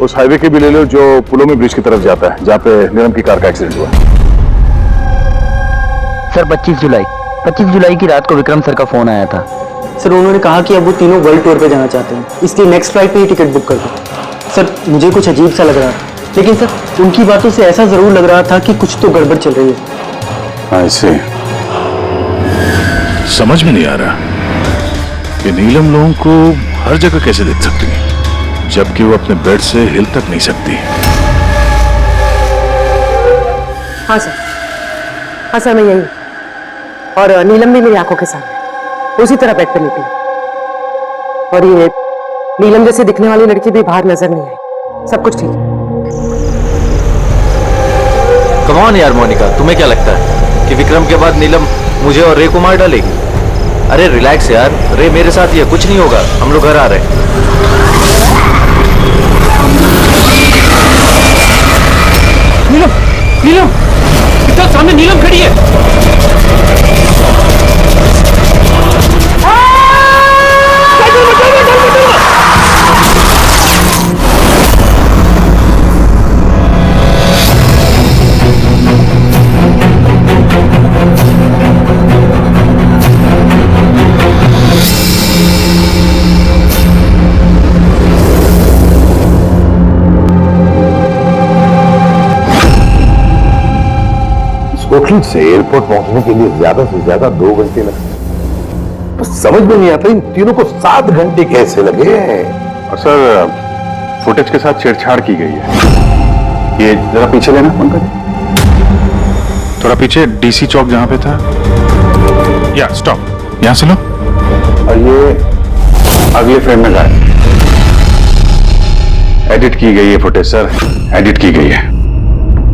उस हाईवे के भी ले लो जो पुलोमी ब्रिज की तरफ जाता है, जहाँ पे नीलम की कार का एक्सीडेंट हुआ। सर 25 जुलाई की रात को विक्रम सर का फोन आया था। सर उन्होंने कहा कि अब वो तीनों वर्ल्ड टूर पे जाना चाहते हैं, इसलिए नेक्स्ट फ्लाइट पे ही टिकट बुक कर दो। सर मुझे कुछ अजीब सा लग रहा था, लेकिन सर उनकी बातों से ऐसा जरूर लग रहा था कि कुछ तो गड़बड़ चल रही है। ऐसे समझ में नहीं आ रहा कि नीलम लोगों को हर जगह कैसे देख सकती है, जबकि वो अपने बेड से हिल तक नहीं सकती। हाँ सर मैं यही, और नीलम भी मेरी आंखों के सामने उसी तरह बेड पर निकली, और ये नीलम जैसे दिखने वाली लड़की भी बाहर नजर नहीं आई। सब कुछ ठीक है। कम ऑन यार मोनिका, तुम्हें क्या लगता है कि विक्रम के बाद नीलम मुझे और रे को मार डालेगी? अरे रिलैक्स यार, रे मेरे साथ ही है, कुछ नहीं होगा, हम लोग घर आ रहे हैं। नीलम इतना सामने नीलम खड़ी है। होटल से एयरपोर्ट पहुंचने के लिए ज्यादा से ज्यादा 2 घंटे लगते। तो समझ में नहीं आता इन तीनों को 7 घंटे कैसे लगे। और सर फुटेज के साथ छेड़छाड़ की गई है। ये जरा पीछे लेना पंकज, थोड़ा पीछे, डीसी चौक जहां पे था। या स्टॉप, यहां से लो। और ये अगले फ्रेम में जाए। एडिट की गई है फुटेज सर, एडिट की गई है।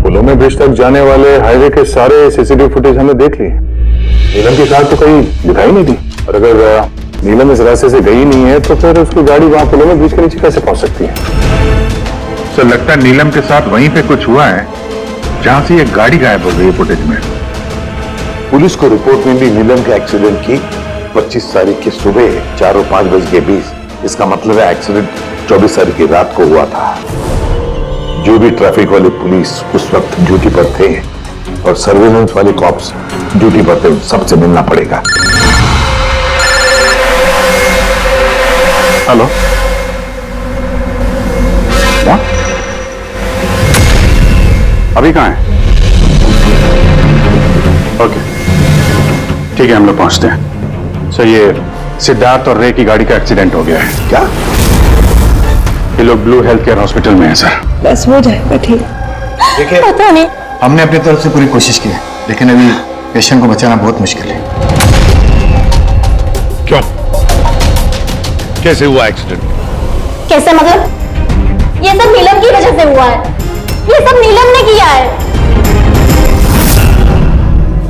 पुलों में ब्रिज तक जाने वाले हाईवे के सारे सीसीटीवी फुटेज हमने देख लिए। नीलम की कार तो कहीं दिखाई नहीं दी, और अगर नीलम इस रास्ते से गई नहीं है तो फिर उसकी गाड़ी वहां पुलों में ब्रिज के नीचे कैसे पहुंच सकती है? सर लगता है नीलम के साथ वहीं पे कुछ हुआ है जहां से ये गाड़ी गायब हो गई है फुटेज में। पुलिस को रिपोर्ट मिली नीलम के एक्सीडेंट की 25 तारीख की सुबह 4 और 5 बज के 20। इसका मतलब है एक्सीडेंट 24 तारीख की रात को हुआ था। जो भी ट्रैफिक वाले पुलिस उस वक्त ड्यूटी पर थे और सर्वेलेंस वाले कॉप्स ड्यूटी पर थे, सबसे मिलना पड़ेगा। हेलो, अभी कहां है? ओके ठीक है, हम लोग पहुंचते हैं। सर ये सिद्धार्थ और रे की गाड़ी का एक्सीडेंट हो गया है। क्या? ये लोग ब्लू हेल्थ केयर हॉस्पिटल में है सर। बस हो जाएगा ठीक। देखिए पता नहीं, हमने अपनी तरफ से पूरी कोशिश की है, लेकिन अभी पेशेंट को बचाना बहुत मुश्किल है। क्यों? कैसे हुआ एक्सीडेंट? कैसे मतलब? ये सब नीलम की वजह से हुआ है। ये सब नीलम ने किया है।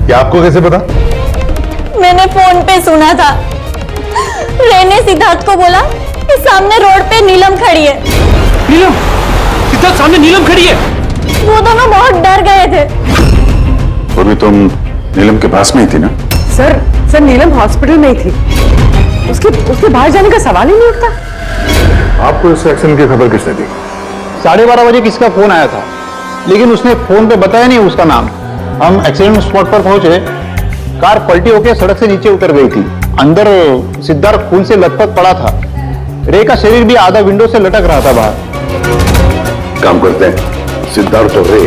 क्या आपको कैसे पता? मैंने फोन पे सुना था। रे ने सिद्धार्थ को बोला कि सामने रोड पे नीलम खड़ी है। नीलम? सिद्धार्थ सामने नीलम खड़ी है? वो दोनों बहुत डर गए थे। और भी तुम नीलम के पास में ही थी ना? सर नीलम हॉस्पिटल में ही थी। उसके बाहर जाने का सवाल ही नहीं उठता। आपको इस एक्सीडेंट की खबर किसने दी? 12:30 बजे किसका फोन आया था, लेकिन उसने फोन पे बताया नहीं उसका नाम। हम एक्सीडेंट स्पॉट पर पहुंचे, कार पलटी होकर सड़क से नीचे उतर गई थी। अंदर सिद्धार्थ खून से लथपथ पड़ा था। रे का शरीर भी आधा विंडो से लटक रहा था बाहर। काम करते हैं, सिद्धार्थ और रे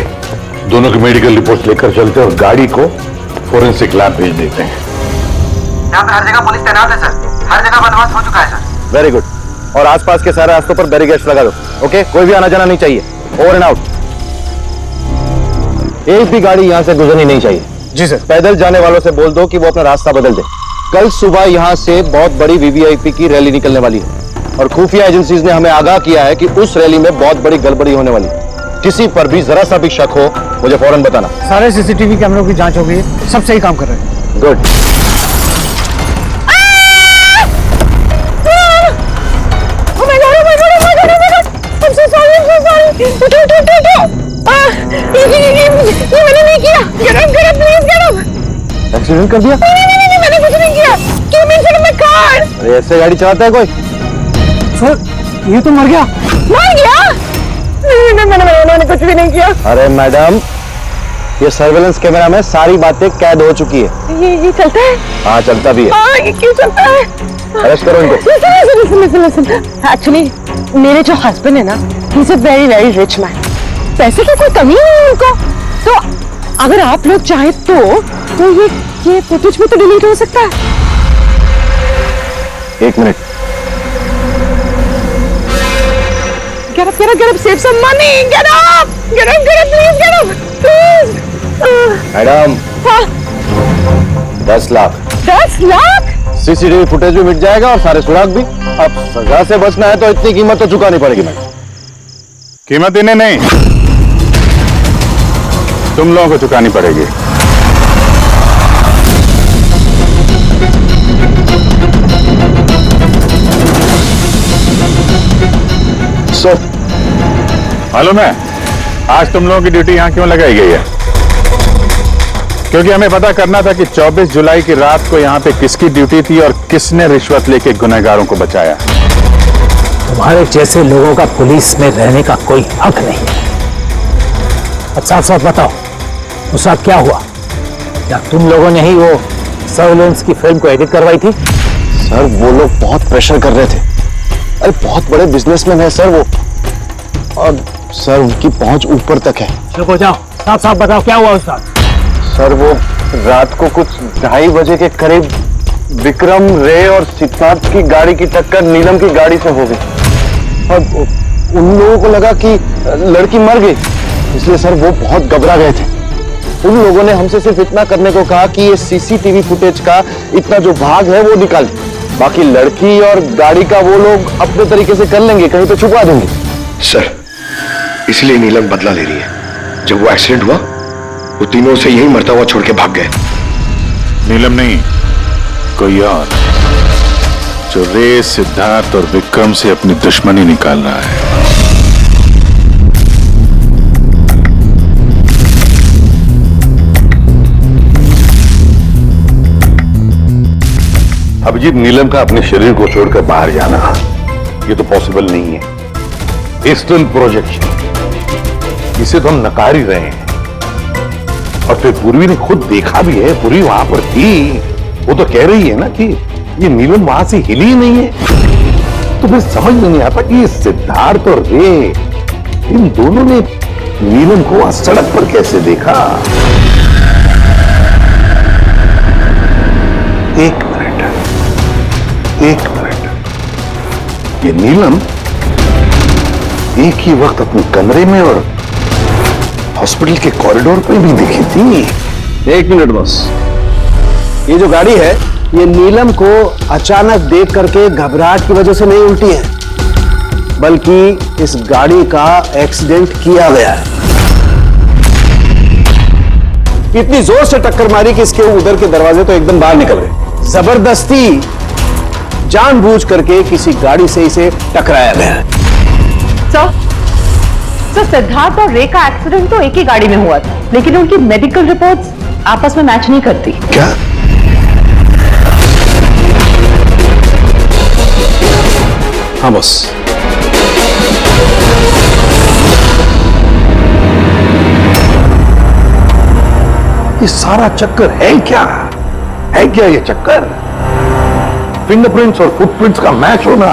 दोनों की मेडिकल रिपोर्ट लेकर चलते हैं और गाड़ी को फोरेंसिक लैब भेज देते हैं। यहाँ पे हर जगह पुलिस तैनात है सर, हर जगह बंदोबस्त हो चुका है सर। Very good. और आसपास के सारे रास्तों पर बैरिकेड्स लगा दो। ओके, कोई भी आना जाना नहीं चाहिए। Over and out. एक भी गाड़ी यहाँ से गुजरनी नहीं चाहिए। जी सर। पैदल जाने वालों से बोल दो कि वो अपना रास्ता बदल दे। कल सुबह यहाँ से बहुत बड़ी वीवीआईपी की रैली निकलने वाली है और खुफिया एजेंसीज ने हमें आगाह किया है कि उस रैली में बहुत बड़ी गड़बड़ी होने वाली है। किसी पर भी जरा सा भी शक हो, मुझे फौरन बताना। सारे सीसीटीवी कैमरों की जांच हो गई है, सब सही काम कर रहे हैं। गुड। मैंने नहीं किया। एक्सीडेंट कर दिया? नहीं, मैंने कुछ नहीं किया। क्यों मेरे कार? अरे ऐसे गाड़ी चलाता है कोई? सर ये तो मर गया। मर गया? मैंने कुछ भी नहीं किया। अरे मैडम, ये सर्वेलेंस कैमरा में सारी बातें कैद हो चुकी है। ये चलता है? हाँ चलता भी है। हाँ, ये क्यों चलता है? अरेस्ट करो इनको। Listen. Actually, मेरे जो हस्बैंड है ना, he's a very very rich man. पैसे की कोई कमी नहीं है उनको। तो अगर आप लोग चाहे तो ये फुटेज भी तो डिलीट हो सकता है। एक minute. Get up, save some money. Get up, please, get up, please. Madam, हाँ, 10 लाख। 10 लाख? सीसीटीवी फुटेज भी मिट जाएगा और सारे सुराग भी। अब सजा से बचना है तो इतनी कीमत तो चुकानी पड़ेगी मैडम। कीमत इन्हें नहीं, तुम लोगों को चुकानी पड़ेगी। मालूम है आज तुम लोगों की ड्यूटी यहां क्यों लगाई गई है? क्योंकि हमें पता करना था कि 24 जुलाई की रात को यहां पे किसकी ड्यूटी थी और किसने रिश्वत लेके गुनहगारों को बचाया। तुम्हारे जैसे लोगों का पुलिस में रहने का कोई हक नहीं है। अब साफ साफ बताओ, उस रात क्या हुआ? क्या तुम लोगों ने ही वो सर्वेलेंस की फिल्म को एडिट करवाई थी? सर वो लोग बहुत प्रेशर कर रहे थे। अरे बहुत बड़े बिजनेसमैन है सर वो, और सर उनकी पहुंच ऊपर तक है। चुप हो जाओ, साफ साफ बताओ क्या हुआ उस रात? सर वो रात को कुछ 2:30 बजे के करीब विक्रम, रे और सिद्धार्थ की गाड़ी की टक्कर नीलम की गाड़ी से हो गई और उन लोगों को लगा कि लड़की मर गई, इसलिए सर वो बहुत घबरा गए थे। उन लोगों ने हमसे सिर्फ इतना करने को कहा कि ये सीसीटीवी फुटेज का इतना जो भाग है वो निकाल, बाकी लड़की और गाड़ी का वो लोग अपने तरीके से कर लेंगे, कहीं पे छुपा देंगे। सर इसलिए नीलम बदला ले रही है। जब वो एक्सीडेंट हुआ वो तीनों से यही मरता हुआ छोड़ के भाग गए। नीलम नहीं, कोई और जो रे, सिद्धार्थ और विक्रम से अपनी दुश्मनी निकाल रहा है। अभिजीत, नीलम का अपने शरीर को छोड़कर बाहर जाना ये तो पॉसिबल नहीं है। एस्ट्रल प्रोजेक्शन, इसे तो हम नकार ही रहे हैं। और फिर पूर्वी ने खुद देखा भी है, पूर्वी वहां पर थी, वो तो कह रही है ना कि ये नीलम वहां से हिली ही नहीं है। तो फिर समझ में नहीं आता कि ये सिद्धार्थ और रे, इन दोनों ने नीलम को वहां सड़क पर कैसे देखा। एक मिनट, ये नीलम एक ही वक्त अपने कमरे में और हॉस्पिटल के कॉरिडोर पे भी दिखी थी। एक मिनट बॉस, ये जो गाड़ी है ये नीलम को अचानक देख करके घबराहट की वजह से नहीं उल्टी है, बल्कि इस गाड़ी का एक्सीडेंट किया गया है। इतनी जोर से टक्कर मारी कि इसके उधर के दरवाजे तो एकदम बाहर निकल गए। जबरदस्ती जानबूझ करके किसी गाड़ी से इसे टकराया गया है। सर, सिद्धार्थ और रे का एक्सीडेंट तो एक ही गाड़ी में हुआ था, लेकिन उनकी मेडिकल रिपोर्ट्स आपस में मैच नहीं करती। क्या? हाँ बॉस, ये सारा चक्कर है क्या? है क्या ये चक्कर? फिंगरप्रिंट्स और फुटप्रिंट्स का मैच होना,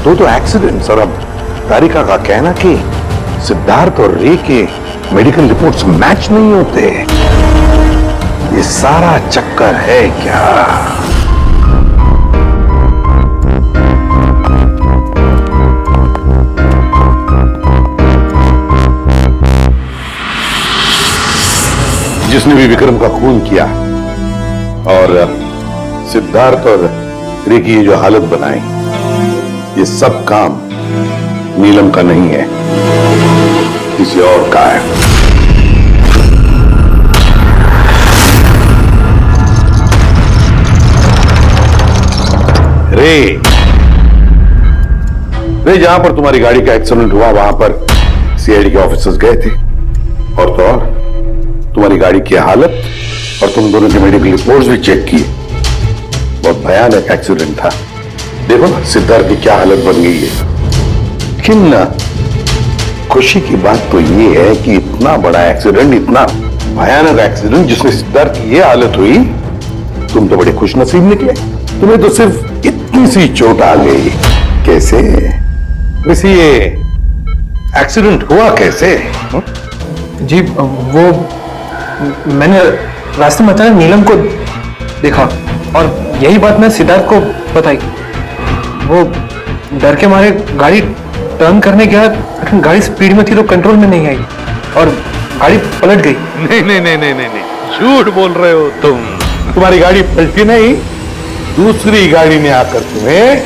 तो एक्सीडेंट्स। और अब तारिका का कहना कि सिद्धार्थ और रे के मेडिकल रिपोर्ट्स मैच नहीं होते। ये सारा चक्कर है क्या? जिसने भी विक्रम का खून किया और सिद्धार्थ और रे की ये जो हालत बनाई, ये सब काम नीलम का नहीं है, किसी और का है। रे जहां पर तुम्हारी गाड़ी का एक्सीडेंट हुआ वहां पर सीआईडी के ऑफिसर्स गए थे, और तो और तुम्हारी गाड़ी की हालत और तुम दोनों के मेडिकल रिपोर्ट्स भी चेक किए। बहुत भयानक एक्सीडेंट था। देखो ना सिद्धार्थ की क्या हालत बन गई है। लेकिन खुशी की बात तो ये है कि इतना बड़ा एक्सीडेंट, इतना भयानक एक्सीडेंट जिसमें सिद्धार्थ की ये हालत हुई, तुम तो बड़े खुशनसीब निकले। तुम्हें तो सिर्फ इतनी सी चोट आ गई। कैसे? वैसे ये एक्सीडेंट हुआ कैसे? जी वो मैंने रास्ते में अचानक नीलम को देखा और यही बात मैं सिद्धार्थ को बताई। वो डर के मारे गाड़ी टर्न करने गया, लेकिन गाड़ी स्पीड में थी तो कंट्रोल में नहीं आई और गाड़ी पलट गई। नहीं, झूठ बोल रहे हो तुम। तुम्हारी गाड़ी पलटी नहीं, दूसरी गाड़ी ने आकर तुम्हें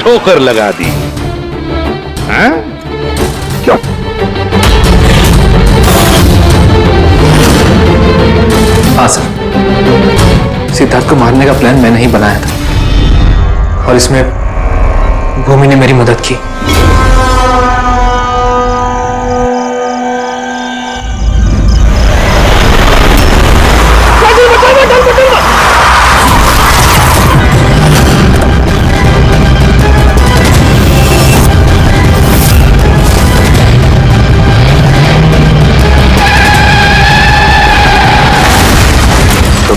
ठोकर लगा दी। हाँ? क्यों? हाँ सर, सिद्धार्थ को मारने का प्लान मैंने ही बनाया था और इसमें भूमि ने मेरी मदद की।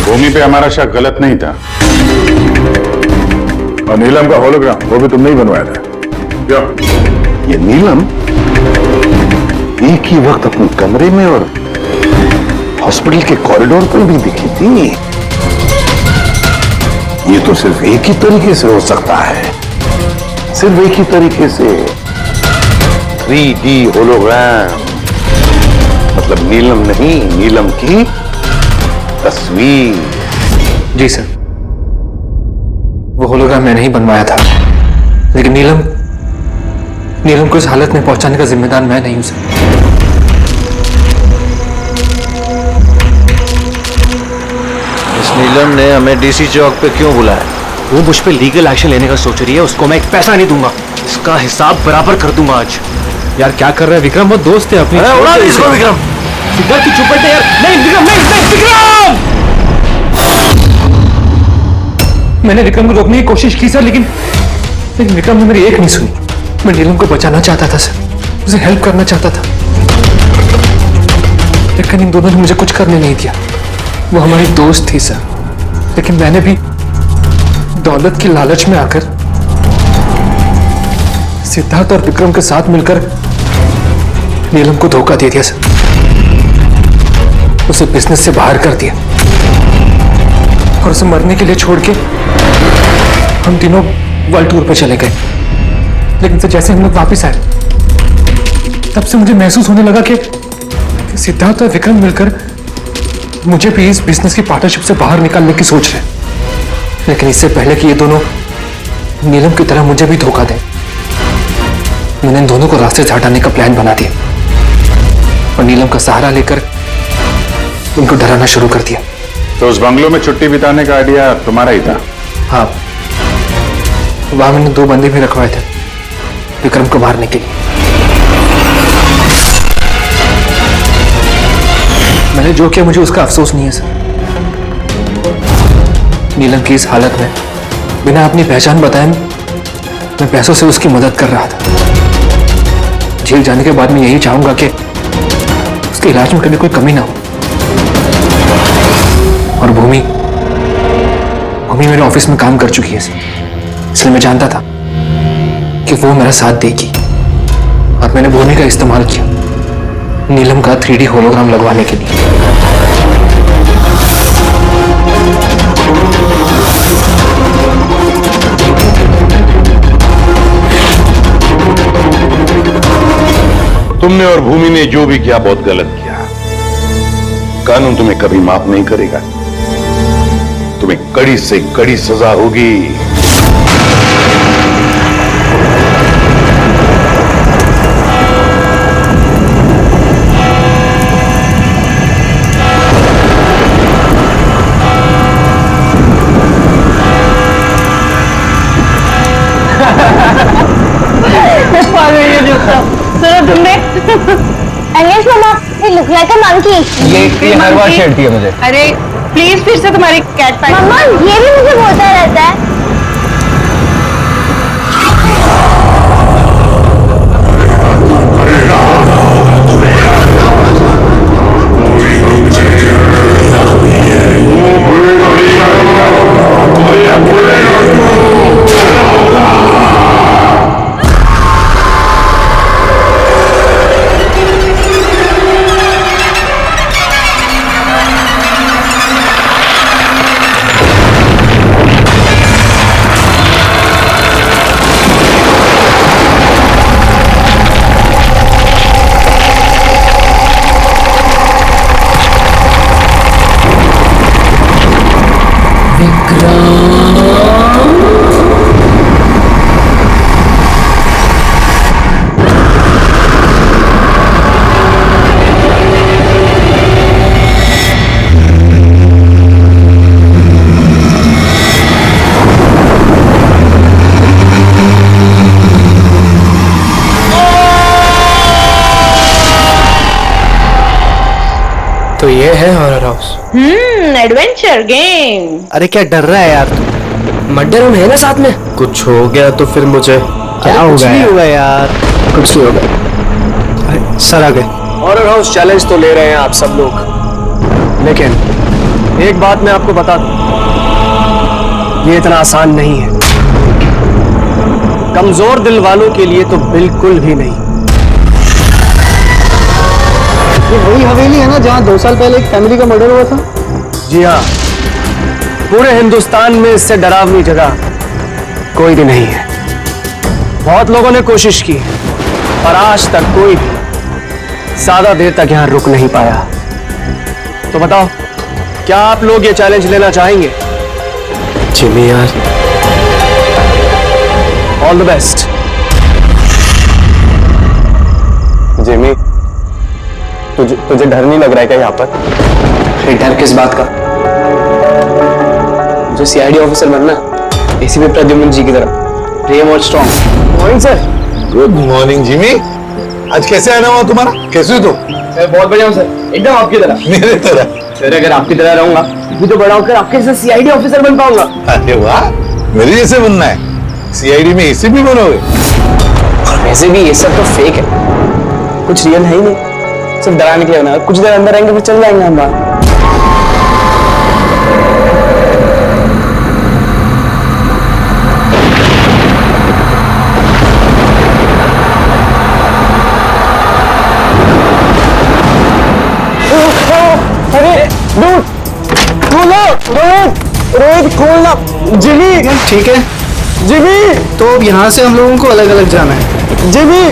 भूमि पे हमारा शक गलत नहीं था, और नीलम का होलोग्राम वो भी तुमने ही बनवाया था। क्यों? ये नीलम एक ही वक्त अपने कमरे में और हॉस्पिटल के कॉरिडोर पर भी दिखी थी। ये तो सिर्फ एक ही तरीके से हो सकता है, सिर्फ एक ही तरीके से। 3D होलोग्राम, मतलब नीलम नहीं, नीलम की तस्वीर। जी सर, वो होलोग्राम मैंने ही बनवाया था, लेकिन नीलम को इस हालत में पहुंचाने का जिम्मेदार मैं नहीं हूं सर। इस नीलम ने हमें डीसी चौक पे क्यों बुलाया? वो मुझ पे लीगल एक्शन लेने का सोच रही है, उसको मैं एक पैसा नहीं दूंगा, इसका हिसाब बराबर कर दूंगा आज। यार क्या कर रहा है विक्रम, वो दोस्त है अपनी। अरे उड़ा दे इसको विक्रम। सिद्धार्थ की चुप बैठे यार। नहीं विक्रम, नहीं विक्रम। मैंने विक्रम को रोकने की कोशिश की सर, लेकिन विक्रम ने मेरी एक नहीं सुनी। मैं नीलम को बचाना चाहता था सर, उसे हेल्प करना चाहता था, लेकिन इन दोनों ने मुझे कुछ करने नहीं दिया। वो हमारी दोस्त थी सर, लेकिन मैंने भी दौलत की लालच में आकर सिद्धार्थ और विक्रम के साथ मिलकर नीलम को धोखा दे दिया सर, उसे बिजनेस से बाहर कर दिया और उसे मरने के लिए छोड़ के हम तीनों वर्ल्ड टूर पर चले गए। लेकिन सर जैसे हम लोग वापस आए, तब से मुझे महसूस होने लगा कि सिद्धार्थ और विक्रम मिलकर मुझे भी इस बिजनेस की पार्टनरशिप से बाहर निकालने की सोच रहे, लेकिन इससे पहले कि ये दोनों नीलम की तरह मुझे भी धोखा दें, मैंने इन दोनों को रास्ते से हटाने का प्लान बना दिया और नीलम का सहारा लेकर उनको डराना शुरू कर दिया। तो उस बंगलों में छुट्टी बिताने का आइडिया तुम्हारा ही था? हाँ, वहां मैंने 2 बंदे भी रखवाए थे विक्रम को मारने के लिए। मैंने जो किया मुझे उसका अफसोस नहीं है सर। नीलम की इस हालत में बिना अपनी पहचान बताए मैं पैसों से उसकी मदद कर रहा था। जेल जाने के बाद मैं यही चाहूंगा कि उसके इलाज में कभी कोई कमी ना हो। और भूमि मेरे ऑफिस में काम कर चुकी है सर, इसलिए मैं जानता था कि वो मेरा साथ देगी और मैंने भूमि का इस्तेमाल किया नीलम का 3D होलोग्राम लगवाने के लिए। तुमने और भूमि ने जो भी किया बहुत गलत किया। कानून तुम्हें कभी माफ नहीं करेगा, तुम्हें कड़ी से कड़ी सजा होगी। सुनो तुमने अंगेश मामा, ये लुक लाइक अ मंकी। ये हर बार छेड़ती है मुझे। अरे प्लीज फिर से तुम्हारी कैट फाइट। मामा ये भी मुझे बोलता रहता है। तो ये है हॉरर हाउस। Adventure game. अरे क्या डर रहा है यार तू? मर्डर हम है ना साथ में, कुछ हो गया तो फिर मुझे क्या होगा? नहीं होगा यार, कुछ नहीं होगा। सर आ गए। हॉरर हाउस चैलेंज तो ले रहे हैं आप सब लोग, लेकिन एक बात मैं आपको बता दूं, ये इतना आसान नहीं है। कमजोर दिल वालों के लिए तो बिल्कुल भी नहीं। ये वही हवेली है ना जहाँ 2 साल पहले एक फैमिली का मर्डर हुआ था? जी हाँ, पूरे हिंदुस्तान में इससे डरावनी जगह कोई भी नहीं है। बहुत लोगों ने कोशिश की पर आज तक कोई भी ज्यादा देर तक यहां रुक नहीं पाया। तो बताओ, क्या आप लोग ये चैलेंज लेना चाहेंगे? जिमी यार, ऑल द बेस्ट। जिमी, तुझे डर नहीं लग रहा है क्या यहाँ पर? अरे डर किस बात का? मुझे सीआईडी ऑफिसर बनना, एसीपी प्रद्युम्न जी की तरह, रेम और strong. Morning sir. Good morning Jimmy. आज कैसे आना हुआ तुम्हारा? कैसे हो तुम? मैं बहुत बढ़िया हूँ सर, एकदम आपकी तरह। मेरे तरह? सर अगर आपकी तरह रहूंगा तो बड़ा होकर आपके जैसे सीआईडी ऑफिसर बन पाऊंगा। अरे वाह, मेरे जैसे बनना है। सीआईडी में एसीपी बनोगे? और वैसे भी ये सब तो फेक है, कुछ रियल है ही नहीं, सिर्फ डराने के लिए बना। कुछ देर अंदर रहेंगे फिर चल जाएंगे हम बाहर। रोहित खोलना। जिमी, ठीक है जिमी। तो अब यहाँ से हम लोगों को अलग अलग जाना है। Jimmy,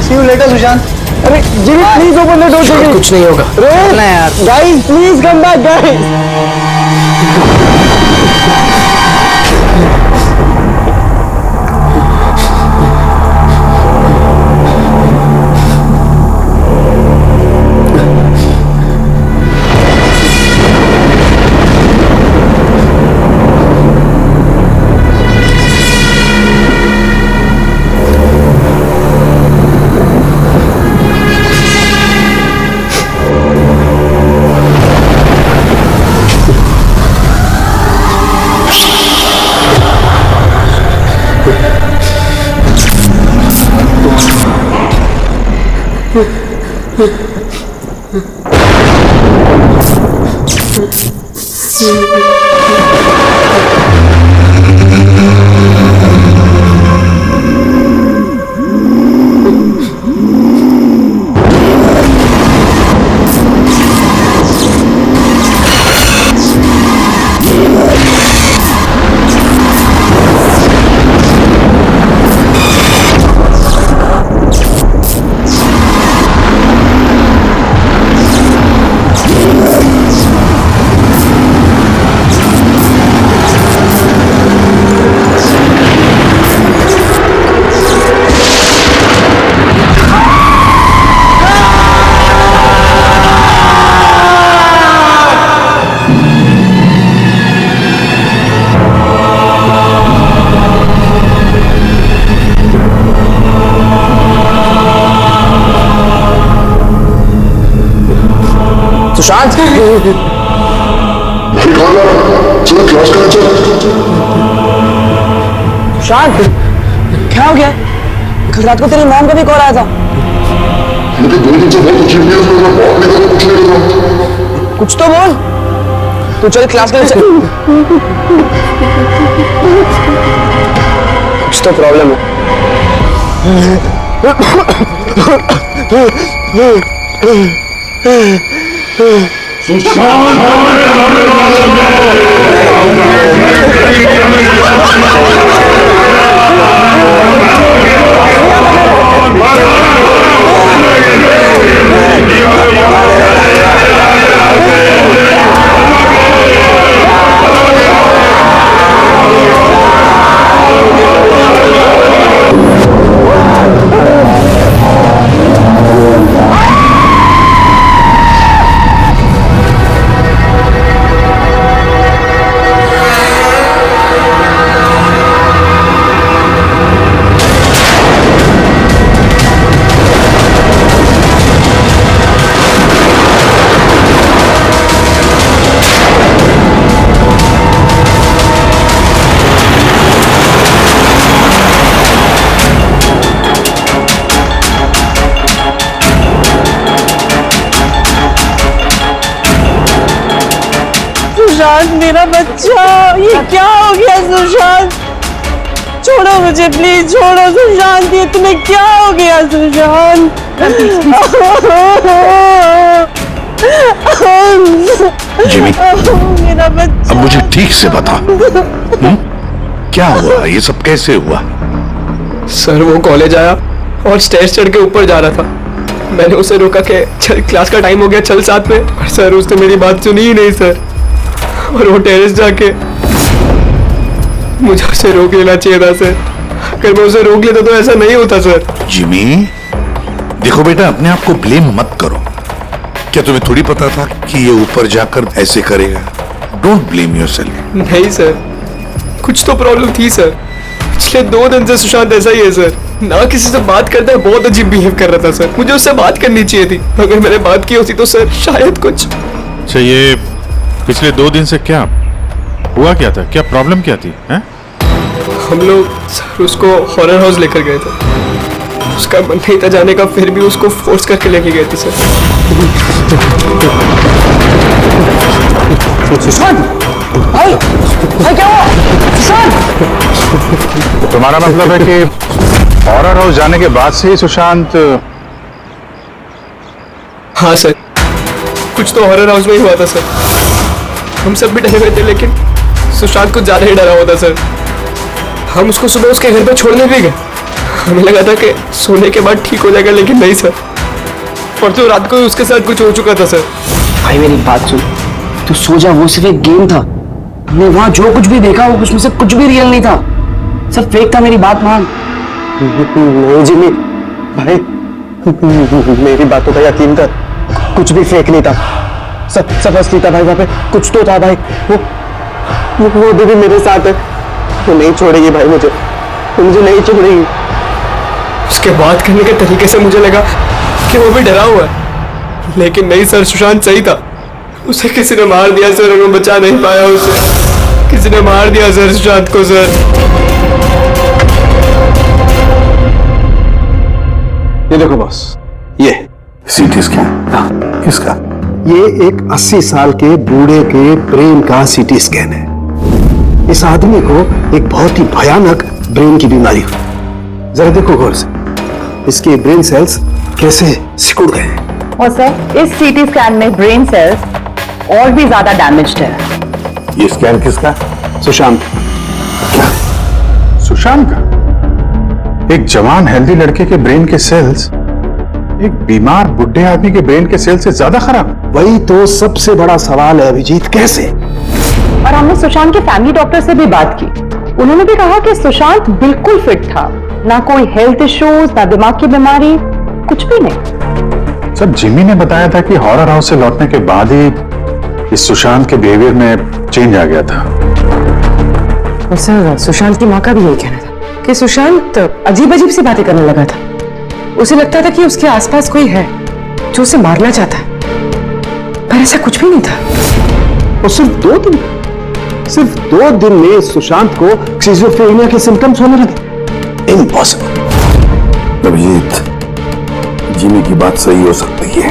see you later Sushant. अरे Jimmy please open the door. Jimmy कुछ नहीं होगा। रोहित ना यार, guys please come back guys. Sushant, Sushant क्या हो गया? कल रात को तेरी मॉम का भी कॉल आया था। कुछ तो बोल। तू चल क्लास के लिए चल। कुछ तो प्रॉब्लम सुशांत मेरा बच्चा, ये क्या हो गया सुशांत? छोड़ो मुझे प्लीज, छोड़ो सुशांत, ये तुम्हें क्या हो गया सुशांत? जिमी, अब मुझे ठीक से बता, क्या हुआ? ये सब कैसे हुआ? सर वो कॉलेज आया और स्टेज चढ़ के ऊपर जा रहा था। मैंने उसे रोका कि चल क्लास का टाइम हो गया, चल साथ में। पर सर उसने मेरी बात सुनी ही नहीं सर, और वो टेरेस जाके मुझे उसे रोक लेना चाहिए था सर। अगर मैं उसे रोक लेता तो ऐसा नहीं होता सर। जिमी, देखो बेटा, अपने आप को ब्लेम मत करो। क्या तुम्हें थोड़ी पता था कि ये ऊपर जाकर ऐसे करेगा? Don't blame yourself. नहीं सर, कुछ तो प्रॉब्लम थी सर। पिछले 2 दिन से सुशांत ऐसा ही है सर, ना किसी से बात करता है, बहुत अजीब बिहेव कर रहा था सर। मुझे उससे बात करनी चाहिए थी, अगर मैंने बात की होती तो सर शायद कुछ। अच्छा, ये पिछले 2 दिन से क्या हुआ? क्या था? क्या प्रॉब्लम क्या थी? हैं? हम लोग सर उसको हॉरर हाउस लेकर गए थे। उसका मन नहीं था जाने का, फिर भी उसको फोर्स करके लेके गए थे सर। सुशांत, भाई, भाई क्या हुआ? सुशांत! तुम्हारा मतलब है कि हॉरर हाउस जाने के बाद से ही सुशांत? हाँ सर, कुछ तो हॉरर हाउस में ही हुआ था सर। हम सब भी डरे हुए थे, लेकिन सुशांत कुछ ज्यादा ही डरा हुआ था सर। हम उसको सुबह उसके घर पर छोड़ने भी गए। हमें लगा था कि सोने के बाद ठीक हो जाएगा, लेकिन नहीं सर। परसों रात को उसके साथ कुछ हो चुका था सर। भाई मेरी बात सुन, तू सो जा, वो सिर्फ एक गेम था। हमने वहां जो कुछ भी देखा वो उसमें से कुछ भी रियल नहीं था, सब फेक था। मेरी बात मान। नहीं जिमी भाई, मेरी बातों का यकीन कर, कुछ भी फेक नहीं था। सब असली था भाई। वहां पे कुछ तो था भाई। वो अभी भी मेरे साथ है। वो नहीं छोड़ेगी भाई मुझे नहीं छोड़ेगी। उसके बात करने के तरीके से मुझे लगा कि वो भी डरा हुआ है, लेकिन नहीं सर, सुशांत सही था। उसे किसी ने मार दिया सर, और मैं बचा नहीं पाया उसे। किसी ने मार दिया सर सुशांत को सर। ये देखो बॉस, ये सीटी स्कैन किसका? ये एक 80 साल के बूढ़े के ब्रेन का सीटी स्कैन है। इस आदमी को एक बहुत ही भयानक ब्रेन की बीमारी हुई। जरा देखो गौर से, इसके ब्रेन सेल्स कैसे सिकुड़ गए। और सर, इस सीटी स्कैन में ब्रेन सेल्स और भी ज्यादा डैमेज्ड है। ये स्कैन किसका? सुशांत। सुशांत का? एक जवान हेल्दी लड़के के ब्रेन के सेल्स एक बीमार बुढ़े आदमी के ब्रेन के सेल से ज्यादा खराब? वही तो सबसे बड़ा सवाल है अभिजीत, कैसे? और हमने सुशांत के फैमिली डॉक्टर से भी बात की। उन्होंने भी कहा कि सुशांत बिल्कुल फिट था, ना कोई हेल्थ इश्यूज, ना दिमाग की बीमारी, कुछ भी नहीं। सर, जिमी ने बताया था कि हॉरर हाउस से लौटने के बाद ही इस सुशांत के बिहेवियर में चेंज आ गया था। सर, सुशांत की माँ का भी यही कहना था कि सुशांत अजीब अजीब सी बातें करने लगा था। उसे लगता था कि उसके आसपास कोई है जो उसे मारना चाहता है, पर ऐसा कुछ भी नहीं था। और सिर्फ 2 दिन में सुशांत को स्किज़ोफ्रेनिया के सिम्टम्स होने लगे। इम्पॉसिबल। अभिजीत, जिमी की बात सही हो सकती है।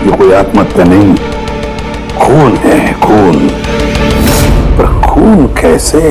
ये कोई आत्महत्या नहीं, खून है, खून। पर खून कैसे?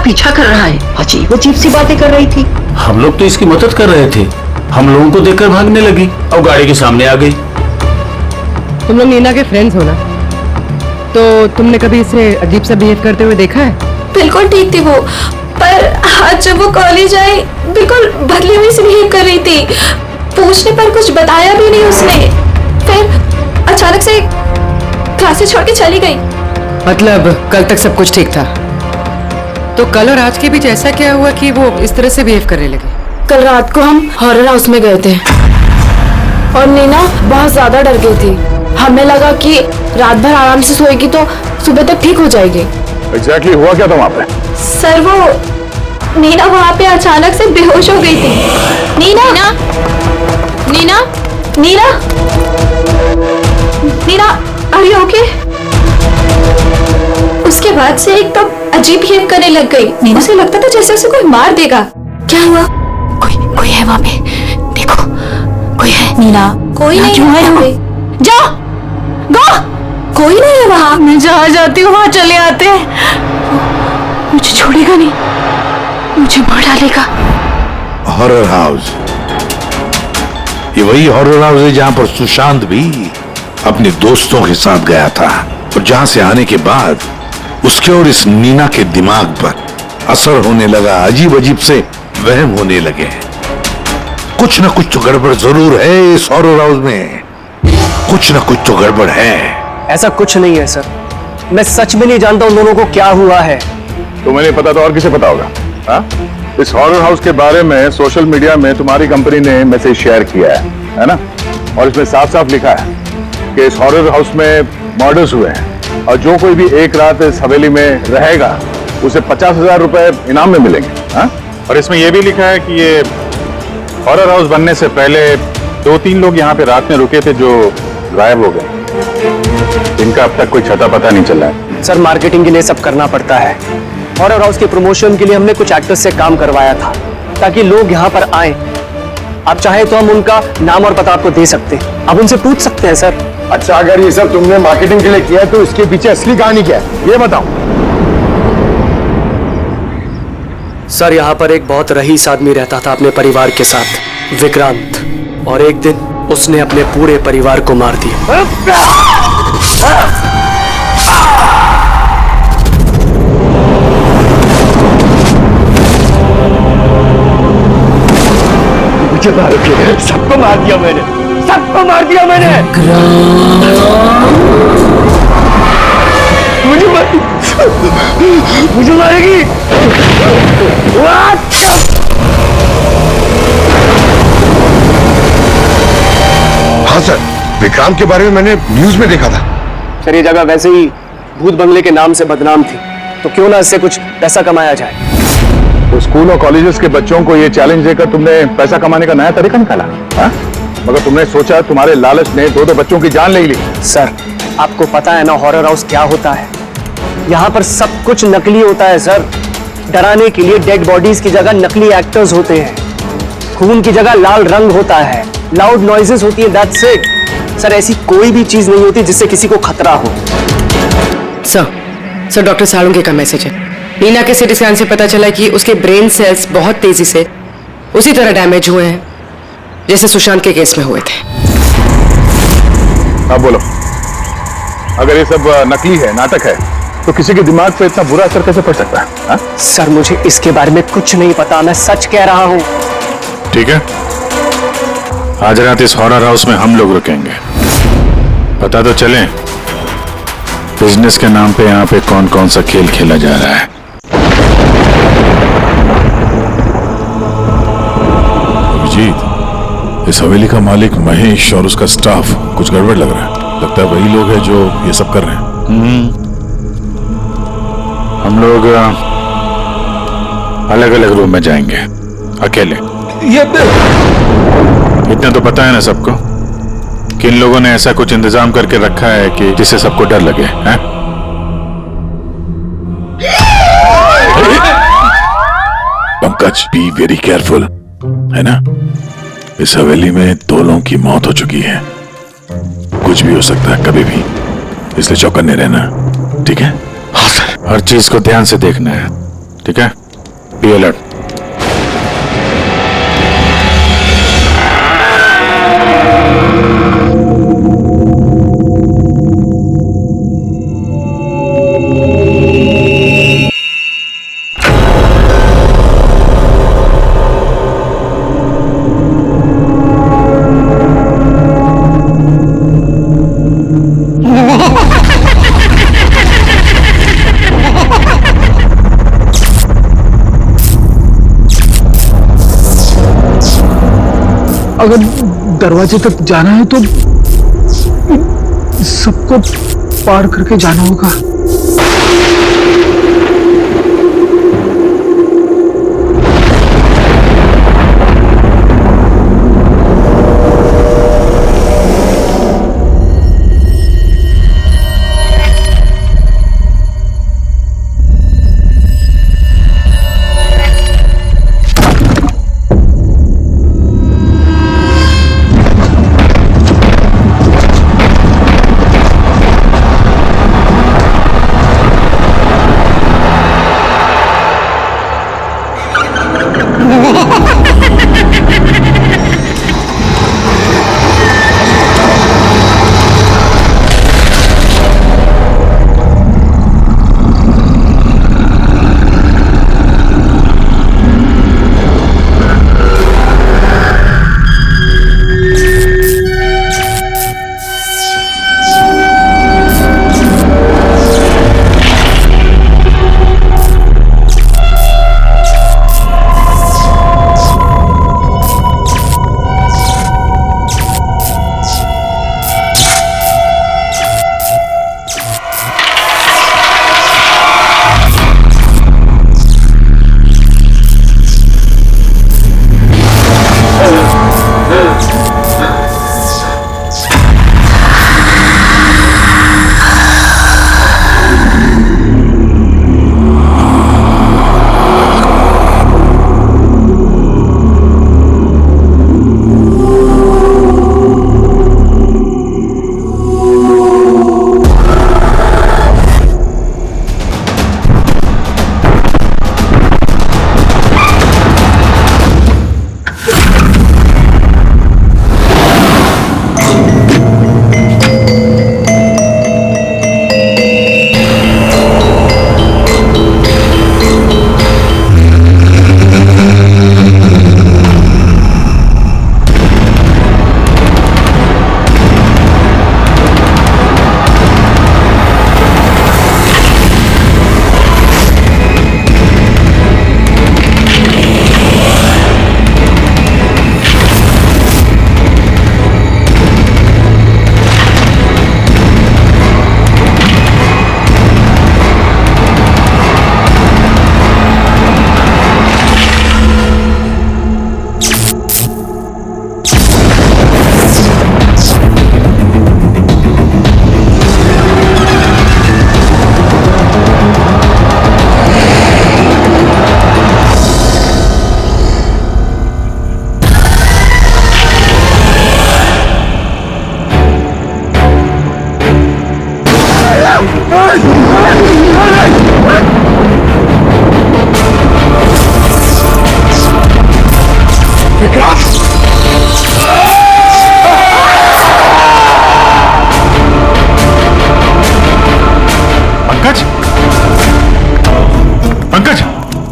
पीछा कर रहा है। अजीब अजीब सी बातें कर रही थी। हम लोग तो इसकी मदद कर रहे थे, हम लोगों को देखकर भागने लगी और गाड़ी के सामने आ गई। तुम लोग नीना के फ्रेंड्स हो ना, तो तुमने कभी इसे अजीब सा बिहेव करते हुए देखा है? बिल्कुल ठीक थी वो, पर आज जब वो कॉलेज आई बिल्कुल बदली हुई सी बिहेव कर रही थी। पूछने पर कुछ बताया भी नहीं उसने। फिर अचानक से क्लासेस छोड़ के चली गई। मतलब कल तक सब कुछ ठीक था? तो कल और आज के बीच ऐसा क्या हुआ कि वो इस तरह से बिहेव करने लगे? कल रात को हम हॉरर हाउस में गए थे और नीना बहुत ज्यादा डर गई थी। हमें लगा कि रात भर आराम से सोएगी तो सुबह तक ठीक हो जाएगी। एग्जैक्टली हुआ क्या था वहाँ पे? सर वो नीना वहाँ पे अचानक से बेहोश हो गई थी। Nina Nina Nina Nina are you okay? उसके बाद से एकदम अजीब बिहेव करने लग गई। नीना से लगता था जैसे उसे कोई मार देगा। क्या हुआ? कोई है वहाँ पे, देखो कोई है। नीना कोई नहीं है। जाओ गो, कोई नहीं है वहाँ। मैं जहाँ जाती हूँ वहाँ चले आते हैं। मुझे छोड़ेगा नहीं, मुझे मार डालेगा। हॉरर हाउस, ये वही हॉरर हाउस है जहां पर सुशांत भी अपने दोस्तों के साथ गया था और जहां से आने के बाद उसके और इस नीना के दिमाग पर असर होने लगा। अजीब अजीब से वहम होने लगे। कुछ ना कुछ तो गड़बड़ जरूर है इस हॉरर हाउस में, कुछ ना कुछ तो गड़बड़ है। ऐसा कुछ नहीं है सर, मैं सच में नहीं जानता उन दोनों को क्या हुआ है। तुम्हें नहीं पता तो और किसे पता होगा? हाँ? इस हॉरर हाउस के बारे में सोशल मीडिया में तुम्हारी कंपनी ने मैसेज शेयर किया है ना? और इसमें साफ साफ लिखा है कि इस हॉरर हाउस में मर्डर्स हुए हैं और जो कोई भी एक रात इस हवेली में रहेगा उसे 50,000 रुपए इनाम में मिलेंगे। हाँ? और इसमें यह भी लिखा है कि ये हॉरर हाउस बनने से पहले 2-3 लोग यहाँ पे रात में रुके थे जो गायब हो गए। इनका अब तक कोई छता पता नहीं चला है। सर मार्केटिंग के लिए सब करना पड़ता है। हॉरर हाउस के प्रमोशन के लिए हमने कुछ एक्टर्स से काम करवाया था ताकि लोग यहाँ पर आए। आप चाहे तो हम उनका नाम और पता आपको दे सकते हैं, आप उनसे पूछ सकते हैं सर। अच्छा, अगर ये सब तुमने मार्केटिंग के लिए किया है तो इसके पीछे असली कहानी क्या है ये बताओ। सर यहाँ पर एक बहुत रईस आदमी रहता था अपने परिवार के साथ, विक्रांत, और एक दिन उसने अपने पूरे परिवार को मार दिया। मुझे मारो, सबको मार दिया मैंने, सबको मार दिया मैंने। मुझे मारेगी। हाँ सर, विक्रांत के बारे में मैंने न्यूज में देखा था। सर ये जगह वैसे ही भूत बंगले के नाम से बदनाम थी, तो क्यों ना इससे कुछ पैसा कमाया जाए। तो स्कूल और कॉलेजेस के बच्चों को ये चैलेंज देकर तुमने पैसा कमाने का नया तरीका निकाला। हाँ? मगर तुमने सोचा तुम्हारे लालच ने 2 बच्चों की जान ले ली। सर आपको पता है ना हॉरर हाउस क्या होता है? यहाँ पर सब कुछ नकली होता है सर। डराने के लिए डेड बॉडीज की जगह नकली एक्टर्स होते हैं, खून की जगह लाल रंग होता है, लाउड नॉइजेस होती है, दैट्स इट। सर ऐसी कोई भी चीज नहीं होती जिससे किसी को खतरा हो। सर डॉक्टर सालुंके का मैसेज है। नीना के सीटी स्कैन से पता चला कि उसके ब्रेन सेल्स बहुत तेजी से उसी तरह डैमेज हुए हैं जैसे सुशांत के केस में हुए थे। अब बोलो, अगर ये सब नकली है, नाटक है, तो किसी के दिमाग पे इतना बुरा असर कैसे पड़ सकता है? हा? सर मुझे इसके बारे में कुछ नहीं पता, मैं सच कह रहा हूँ। ठीक है, आज रात इस हॉरर हाउस में हम लोग रुकेंगे। पता तो चले बिजनेस के नाम पे यहाँ पे कौन कौन सा खेल खेला जा रहा है। अभिजीत, इस हवेली का मालिक महेश और उसका स्टाफ कुछ गड़बड़ लग रहा है। लगता है वही लोग हैं जो ये सब कर रहे हैं। हम लोग अलग अलग रूम में जाएंगे, अकेले। इतना तो पता है ना सबको कि इन लोगों ने ऐसा कुछ इंतजाम करके रखा है कि जिससे सबको डर लगे। हैं? पंकज, बी वेरी केयरफुल, है ना? इस हवेली में 2 लोगों की मौत हो चुकी है, कुछ भी हो सकता है कभी भी, इसलिए चौकन्ने रहना, ठीक है? हाँ सर। हर चीज को ध्यान से देखना है, ठीक है? Be alert. अगर दरवाजे तक जाना है तो सबको पार करके जाना होगा।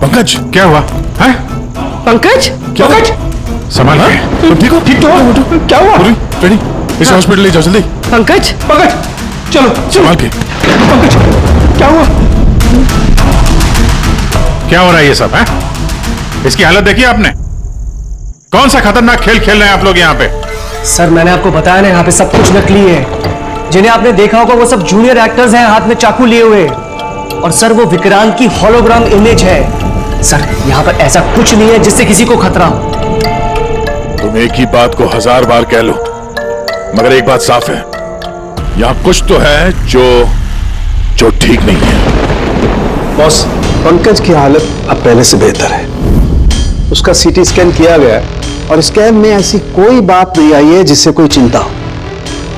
पंकज क्या हुआ है? पंकज क्या पंकज संभाल के तुम ठीक हो? ठीक तो हो? क्या हुआ? रेडी इसे हॉस्पिटल ले जाओ जल्दी। पंकज पंकज चलो संभाल के। पंकज क्या हुआ? क्या हो रहा है ये सब है? इसकी हालत देखी आपने? कौन सा खतरनाक खेल खेल रहे हैं आप लोग यहाँ पे? सर मैंने आपको बताया ना यहाँ पे सब कुछ नकली है। जिन्हें आपने देखा होगा वो सब जूनियर एक्टर्स हैं हाथ में चाकू लिए हुए। और सर वो विक्रांत की होलोग्राम इमेज है। सर यहाँ पर ऐसा कुछ नहीं है जिससे किसी को खतरा हो। तुम एक ही बात को 1000 बार कह लो, मगर एक बात साफ है, यहाँ कुछ तो है जो ठीक नहीं है। बॉस पंकज की हालत अब पहले से बेहतर है। उसका सीटी स्कैन किया गया है और स्कैन में ऐसी कोई बात नहीं आई है जिससे कोई चिंता हो।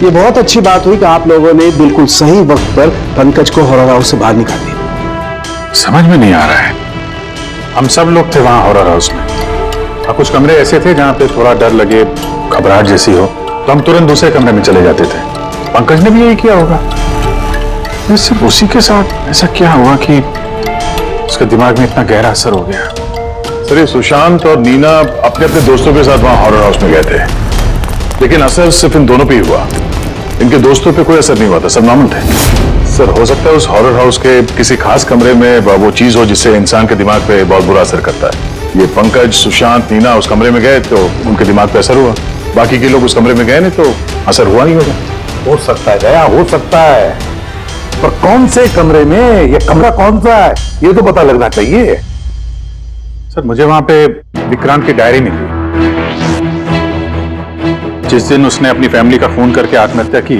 ये बहुत अच्छी बात हुई कि आप लोगों ने बिल्कुल सही वक्त पर पंकज को हॉरर हाउस से बाहर निकाल दिया। समझ में नहीं आ रहा है, हम सब लोग थे वहां हॉरर हाउस में और कुछ कमरे ऐसे थे जहां पे थोड़ा डर लगे, घबराहट जैसी हो तो हम तुरंत दूसरे कमरे में चले जाते थे। पंकज ने भी यही किया होगा। सिर्फ उसी के साथ ऐसा क्या हुआ कि उसके दिमाग में इतना गहरा असर हो गया? सर ये सुशांत और नीना अपने अपने दोस्तों के साथ वहां हॉरर हाउस में गए थे, लेकिन असर सिर्फ इन दोनों पे ही हुआ। इनके दोस्तों पे कोई असर नहीं हुआ था, सब नॉर्मल थे। सर हो सकता है उस हॉरर हाउस के किसी खास कमरे में वो चीज हो जिससे इंसान के दिमाग पे बहुत बुरा असर करता है। ये पंकज, सुशांत, नीना उस कमरे में गए तो उनके दिमाग पे असर हुआ। बाकी के लोग उस कमरे में गए नहीं तो असर हुआ नहीं होगा। हो सकता है दया, हो सकता है, पर कौन से कमरे में, ये कमरा कौन सा है, ये तो पता लगना चाहिए। सर मुझे वहां पे विक्रांत की डायरी मिली। जिस दिन उसने अपनी फैमिली का खून करके आत्महत्या की,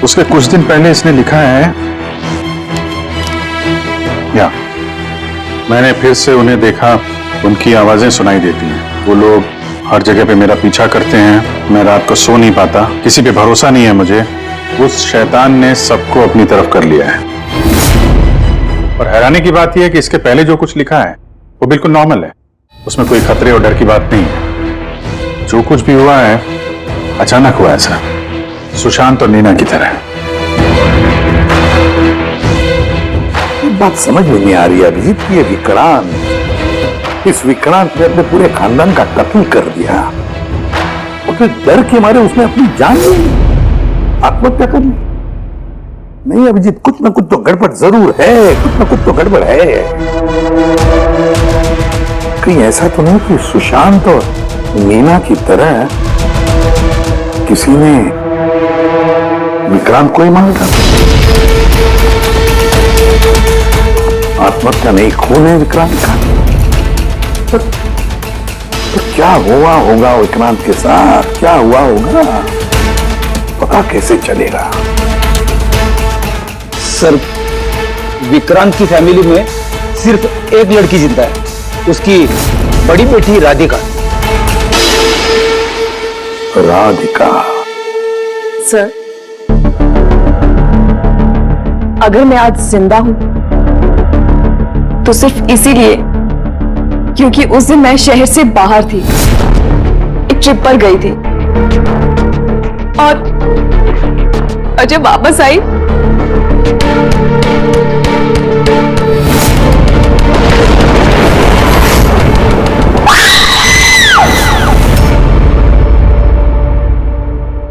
उसके कुछ दिन पहले इसने लिखा है, या मैंने फिर से उन्हें देखा, उनकी आवाजें सुनाई देती हैं। वो लोग हर जगह पे मेरा पीछा करते हैं, मैं रात को सो नहीं पाता, किसी पे भरोसा नहीं है मुझे। उस शैतान ने सबको अपनी तरफ कर लिया है। और हैरानी की बात यह है कि इसके पहले जो कुछ लिखा है वो बिल्कुल नॉर्मल है, उसमें कोई खतरे और डर की बात नहीं है। जो कुछ भी हुआ है अचानक हुआ है सर, सुशांत और नीना की तरह। बात समझ में नहीं आ रही अभिजीत की, ये विक्रांत, इस विक्रांत ने अपने पूरे खानदान का कत्ल कर दिया और फिर डर के मारे उसने अपनी जान आत्महत्या कर ली। नहीं अभिजीत, कुछ ना कुछ तो गड़बड़ जरूर है, कुछ ना कुछ तो गड़बड़ है। कहीं ऐसा तो नहीं कि सुशांत और नीना की तरह किसी ने विक्रांत को ही मार डाला? आत्महत्या नहीं, खून है विक्रांत का। तो क्या हुआ होगा विक्रांत के साथ, क्या हुआ होगा, पता कैसे चलेगा? सर विक्रांत की फैमिली में सिर्फ एक लड़की जिंदा है, उसकी बड़ी बेटी राधिका। राधिका? सर अगर मैं आज जिंदा हूं तो सिर्फ इसीलिए क्योंकि उस दिन मैं शहर से बाहर थी, एक ट्रिप पर गई थी और जब वापस आई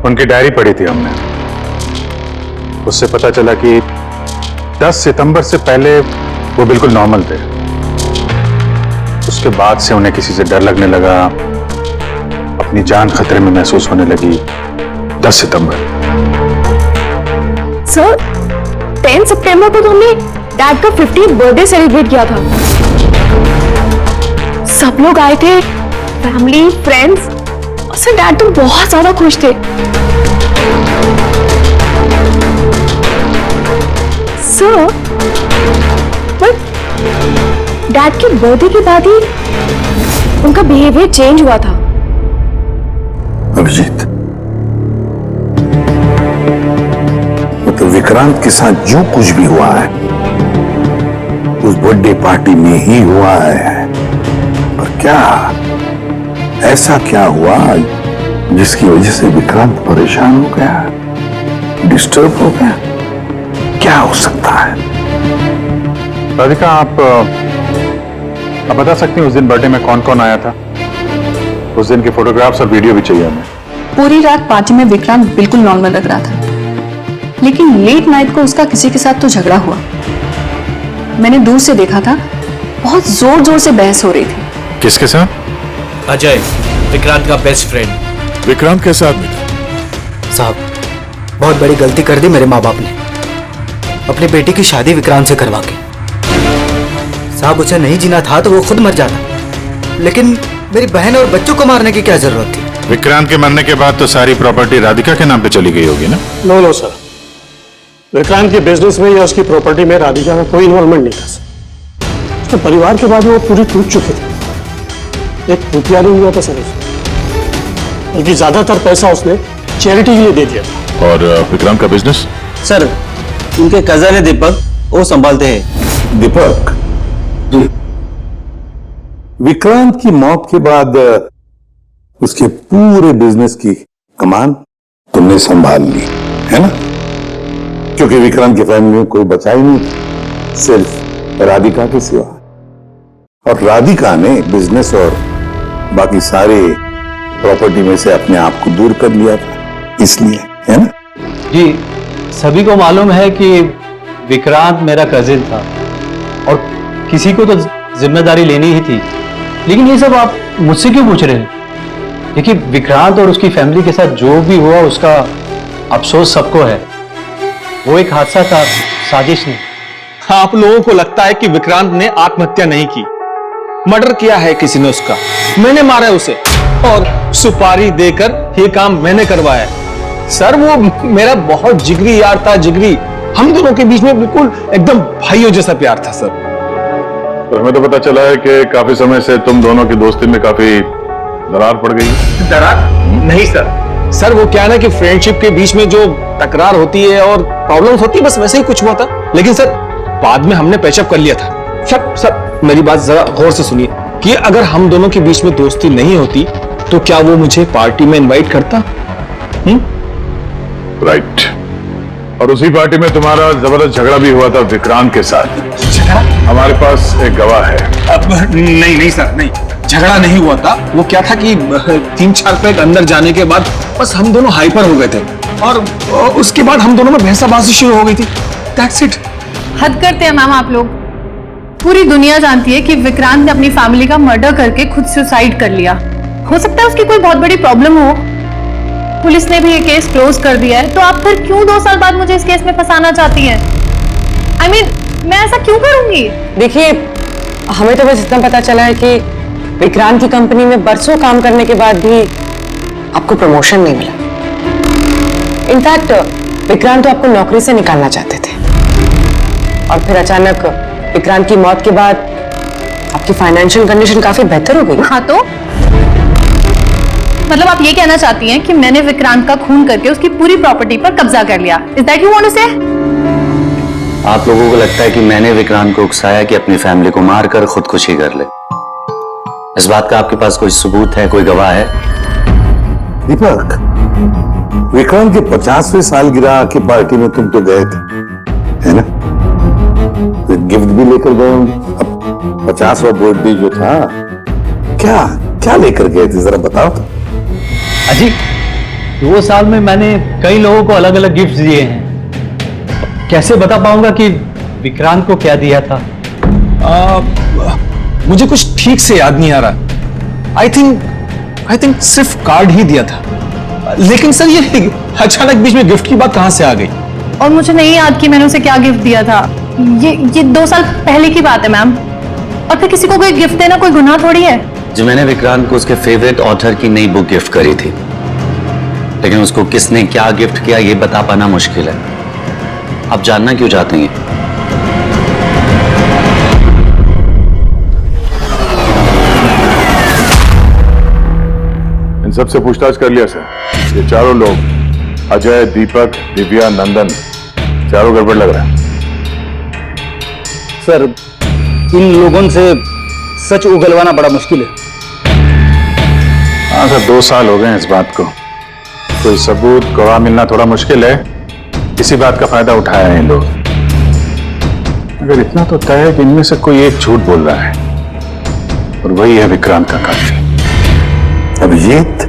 उनकी डायरी पढ़ी थी हमने, उससे पता चला कि 10 सितंबर से पहले वो बिल्कुल नॉर्मल थे। उसके बाद से उन्हें किसी से डर लगने लगा, अपनी जान खतरे में महसूस होने लगी। 10 सितंबर। सर 10 सितंबर को तो हमने डैड का 50th बर्थडे सेलिब्रेट किया था। सब लोग आए थे, फैमिली, फ्रेंड्स, और सर डैड तो बहुत ज्यादा खुश थे। सर पर डैड के बर्थडे के बाद ही उनका बिहेवियर चेंज हुआ था। अभिजीत, मतलब विक्रांत के साथ जो कुछ भी हुआ है उस बर्थडे पार्टी में ही हुआ है, पर क्या ऐसा क्या हुआ जिसकी वजह से विक्रांत परेशान हो गया, डिस्टर्ब हो गया? क्या हो सकता है? राधिका, आप बता सकती हैं उस दिन बर्थडे में कौन कौन आया था? उस दिन के फोटोग्राफ्स और वीडियो भी चाहिए हमें। पूरी रात पार्टी में विक्रांत बिल्कुल नॉर्मल लग रहा था, लेकिन लेट नाइट को उसका किसी के साथ तो झगड़ा हुआ। मैंने दूर से देखा था, बहुत जोर जोर से बहस हो रही थी। किसके साथ? अजय, विक्रांत का बेस्ट फ्रेंड। विक्रांत कैसा आदमी था? साहब बहुत बड़ी गलती कर दी मेरे माँ बाप ने, अपनी बेटी की शादी विक्रांत से करवा के। साहब उसे नहीं जीना था तो वो खुद मर जाता, लेकिन मेरी बहन और बच्चों को मारने की क्या जरूरत थी? विक्रांत के मरने के बाद तो सारी प्रॉपर्टी राधिका के नाम पे चली गई होगी ना? नो सर, विक्रांत के बिजनेस में या उसकी प्रॉपर्टी में राधिका का कोई इन्वॉल्वमेंट नहीं था। उसके परिवार के बाद वो पूरी टूट चुके थे, एक रुपया नहीं हुआ था सर उसे, बल्कि ज्यादातर पैसा उसने चैरिटी के लिए दे दिया था। और विक्रांत का बिजनेस? सर उनके कजन है दीपक, वो संभालते हैं। दीपक जी, विक्रांत की मौत के बाद उसके पूरे बिजनेस की कमान तुमने संभाल ली है ना? क्योंकि विक्रांत की फैमिली में कोई बचा ही नहीं, सिर्फ राधिका के सिवा। और राधिका ने बिजनेस और बाकी सारे प्रॉपर्टी में से अपने आप को दूर कर लिया था, इसलिए, है ना? जी, सभी को मालूम है कि विक्रांत मेरा कजिन था और किसी को तो जिम्मेदारी लेनी ही थी, लेकिन ये सब आप मुझसे क्यों पूछ रहे हैं? देखिए, विक्रांत और उसकी फैमिली के साथ जो भी हुआ उसका अफसोस सबको है। वो एक हादसा था, साजिश नहीं। आप लोगों को लगता है कि विक्रांत ने आत्महत्या नहीं की, मर्डर किया है किसी ने उसका। मैंने मारा है उसे और सुपारी देकर ये काम मैंने करवाया है। सर वो मेरा बहुत जिगरी यार था, जिगरी। हम दोनों के बीच में बिल्कुल एकदम भाइयों जैसा प्यार था सर। तो हमें तो पता चला है कि काफी समय से तुम दोनों की दोस्ती में काफी दरार पड़ गई है। दरार नहीं सर। सर वो क्या है ना कि फ्रेंडशिप के बीच में जो तकरार होती है और प्रॉब्लम्स होती है, बस वैसे ही कुछ हुआ था। लेकिन सर बाद में हमने पैचअप कर लिया था। सर मेरी बात जरा गौर से सुनिए कि अगर हम दोनों के बीच में दोस्ती नहीं होती तो क्या वो मुझे पार्टी में इनवाइट करता? राइट। और उसी पार्टी में तुम्हारा जबरदस्त झगड़ा भी हुआ था विक्रांत के साथ। झगड़ा? हमारे पास एक गवाह है। अब नहीं सर, नहीं, झगड़ा नहीं हुआ था। वो क्या था कि 3-4 पैक अंदर जाने के बाद बस हम दोनों हाइपर हो गए थे और उसके बाद हम दोनों में बहसाबाजी शुरू हो गई थी। That's it. हद करते हैं मैम आप लोग। पूरी दुनिया जानती है कि विक्रांत ने अपनी फैमिली का मर्डर करके खुद सुसाइड कर लिया। हो सकता है उसकी कोई बहुत बड़ी प्रॉब्लम हो। पुलिस ने भी ये केस क्लोज कर दिया है, तो आप फिर क्यों 2 साल बाद मुझे इस केस में फंसाना चाहती हैं? I mean, मैं ऐसा क्यों करूंगी? देखिए, हमें तो बस इतना पता चला है कि विक्रांत की कंपनी में बरसों काम करने के बाद भी आपको प्रमोशन नहीं मिला। इनफैक्ट विक्रांत तो आपको नौकरी से निकालना चाहते थे और फिर अचानक विक्रांत की मौत के बाद आपकी फाइनेंशियल कंडीशन काफी बेहतर हो गई। हाँ तो मतलब आप ये कहना चाहती हैं कि मैंने विक्रांत का खून करके उसकी पूरी प्रॉपर्टी पर कब्जा कर लिया? Is that you want to say? आप लोगों को लगता है कि मैंने विक्रांत को उकसाया कि अपनी फैमिली को मारकर खुदकुशी कर ले। इस बात का आपके पास कोई सबूत है, कोई गवाह है? दीपक, विक्रांत के 50वें सालगिरह की पार्टी में तुम तो गए थे, है ना? तो गिफ्ट भी लेकर गए होंगे। अब 50वां बर्थडे जो था, क्या क्या लेकर गए थे, जरा बताओ तो। अजी, 2 साल में मैंने कई लोगों को अलग अलग गिफ्ट दिए हैं। कैसे बता पाऊंगा कि विक्रांत को क्या दिया था? मुझे कुछ ठीक से याद नहीं आ रहा। आई थिंक सिर्फ कार्ड ही दिया था। लेकिन सर ये अचानक बीच में गिफ्ट की बात कहां से आ गई? और मुझे नहीं याद कि मैंने उसे क्या गिफ्ट दिया था। ये 2 साल पहले की बात है मैम। और फिर किसी को कोई गिफ्ट देना कोई गुनाह थोड़ी है। जो मैंने विक्रांत को उसके फेवरेट ऑथर की नई बुक गिफ्ट करी थी, लेकिन उसको किसने क्या गिफ्ट किया ये बता पाना मुश्किल है। आप जानना क्यों चाहते हैं? इन सबसे पूछताछ कर लिया सर। ये चारों लोग, अजय, दीपक, दिव्या, नंदन, चारों गड़बड़ लग रहा है। सर, इन लोगों से सच उगलवाना बड़ा मुश्किल है। हाँ सर, 2 साल हो गए हैं इस बात को। कोई सबूत, गवाह मिलना थोड़ा मुश्किल है। इसी बात का फायदा उठाया है इन लोग। अगर इतना तो तय है कि इनमें से कोई एक झूठ बोल रहा है और वही है विक्रांत का कातिल। अभिजीत,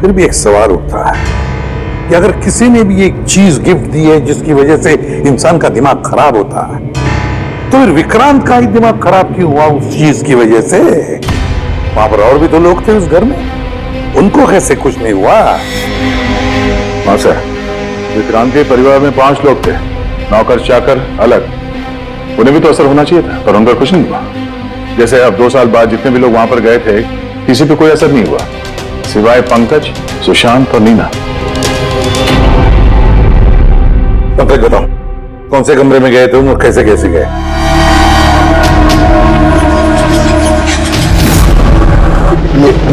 फिर भी एक सवाल उठता है कि अगर किसी ने भी एक चीज गिफ्ट दी है जिसकी वजह से इंसान का दिमाग खराब होता है, तो फिर विक्रांत का ही दिमाग खराब क्यों हुआ उस चीज की वजह से? वहां पर और भी तो लोग थे उस घर में, उनको कैसे कुछ नहीं हुआ? हाँ सर, विक्रांत के परिवार में 5 लोग थे, नौकर चाकर अलग। उन्हें भी तो असर होना चाहिए था, पर उनका कुछ नहीं हुआ। जैसे अब 2 साल बाद जितने भी लोग वहां पर गए थे, किसी पे कोई असर नहीं हुआ, सिवाय पंकज, सुशांत और नीना। पंकज, बताओ कौन से कमरे में गए थे और कैसे कैसे गए?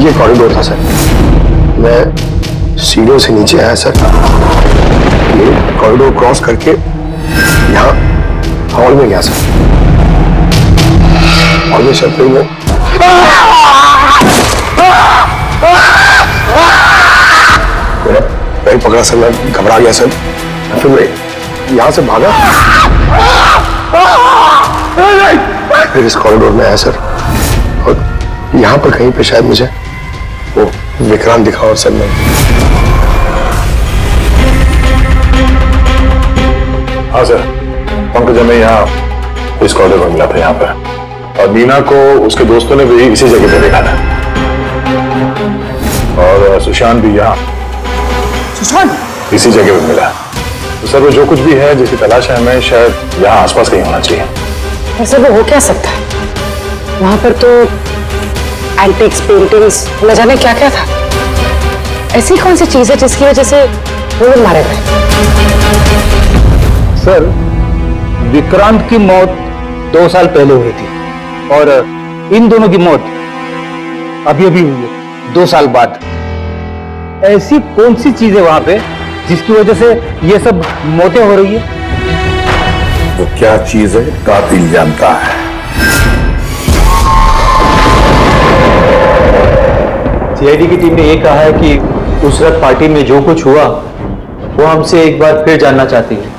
ये कॉरिडोर था सर। मैं सीढ़ियों से नीचे आया सर। ये कॉरिडोर क्रॉस करके यहाँ हॉल में गया सर। हॉल में चलते हुए मेरा पैर पकड़ा सर, मैं घबरा गया सर। फिर मैं यहाँ से भागा, फिर इस कॉरिडोर में आया सर और यहाँ पर कहीं पे शायद मुझे वो विक्रांत दिखा। और सर मैं हाँ सर, पंकज हमें यहाँ इस कॉरिडोर में मिला था यहाँ पर, और नीना को उसके दोस्तों ने भी इसी जगह पे देखा था। और और सुशांत भी यहाँ सुशांत इसी जगह पे मिला। तो सर वो जो कुछ भी है जिसकी तलाश है हमें, शायद यहाँ आसपास कहीं होना चाहिए। वैसे वो हो क्या सकता है? वहां पर तो एंटीक्स, पेंटिंग्स, न जाने क्या क्या था। ऐसी कौन सी चीज है जिसकी वजह से वो लोग मारे गए? सर, विक्रांत की मौत 2 साल पहले हुई थी और इन दोनों की मौत अभी अभी हुई है 2 साल बाद। ऐसी कौन सी चीज है वहां पे जिसकी वजह से ये सब मौतें हो रही है? वो क्या चीज है कातिल जानता है। सीआईडी की टीम ने यह कहा है कि उस रात पार्टी में जो कुछ हुआ वो हमसे एक बार फिर जानना चाहती है।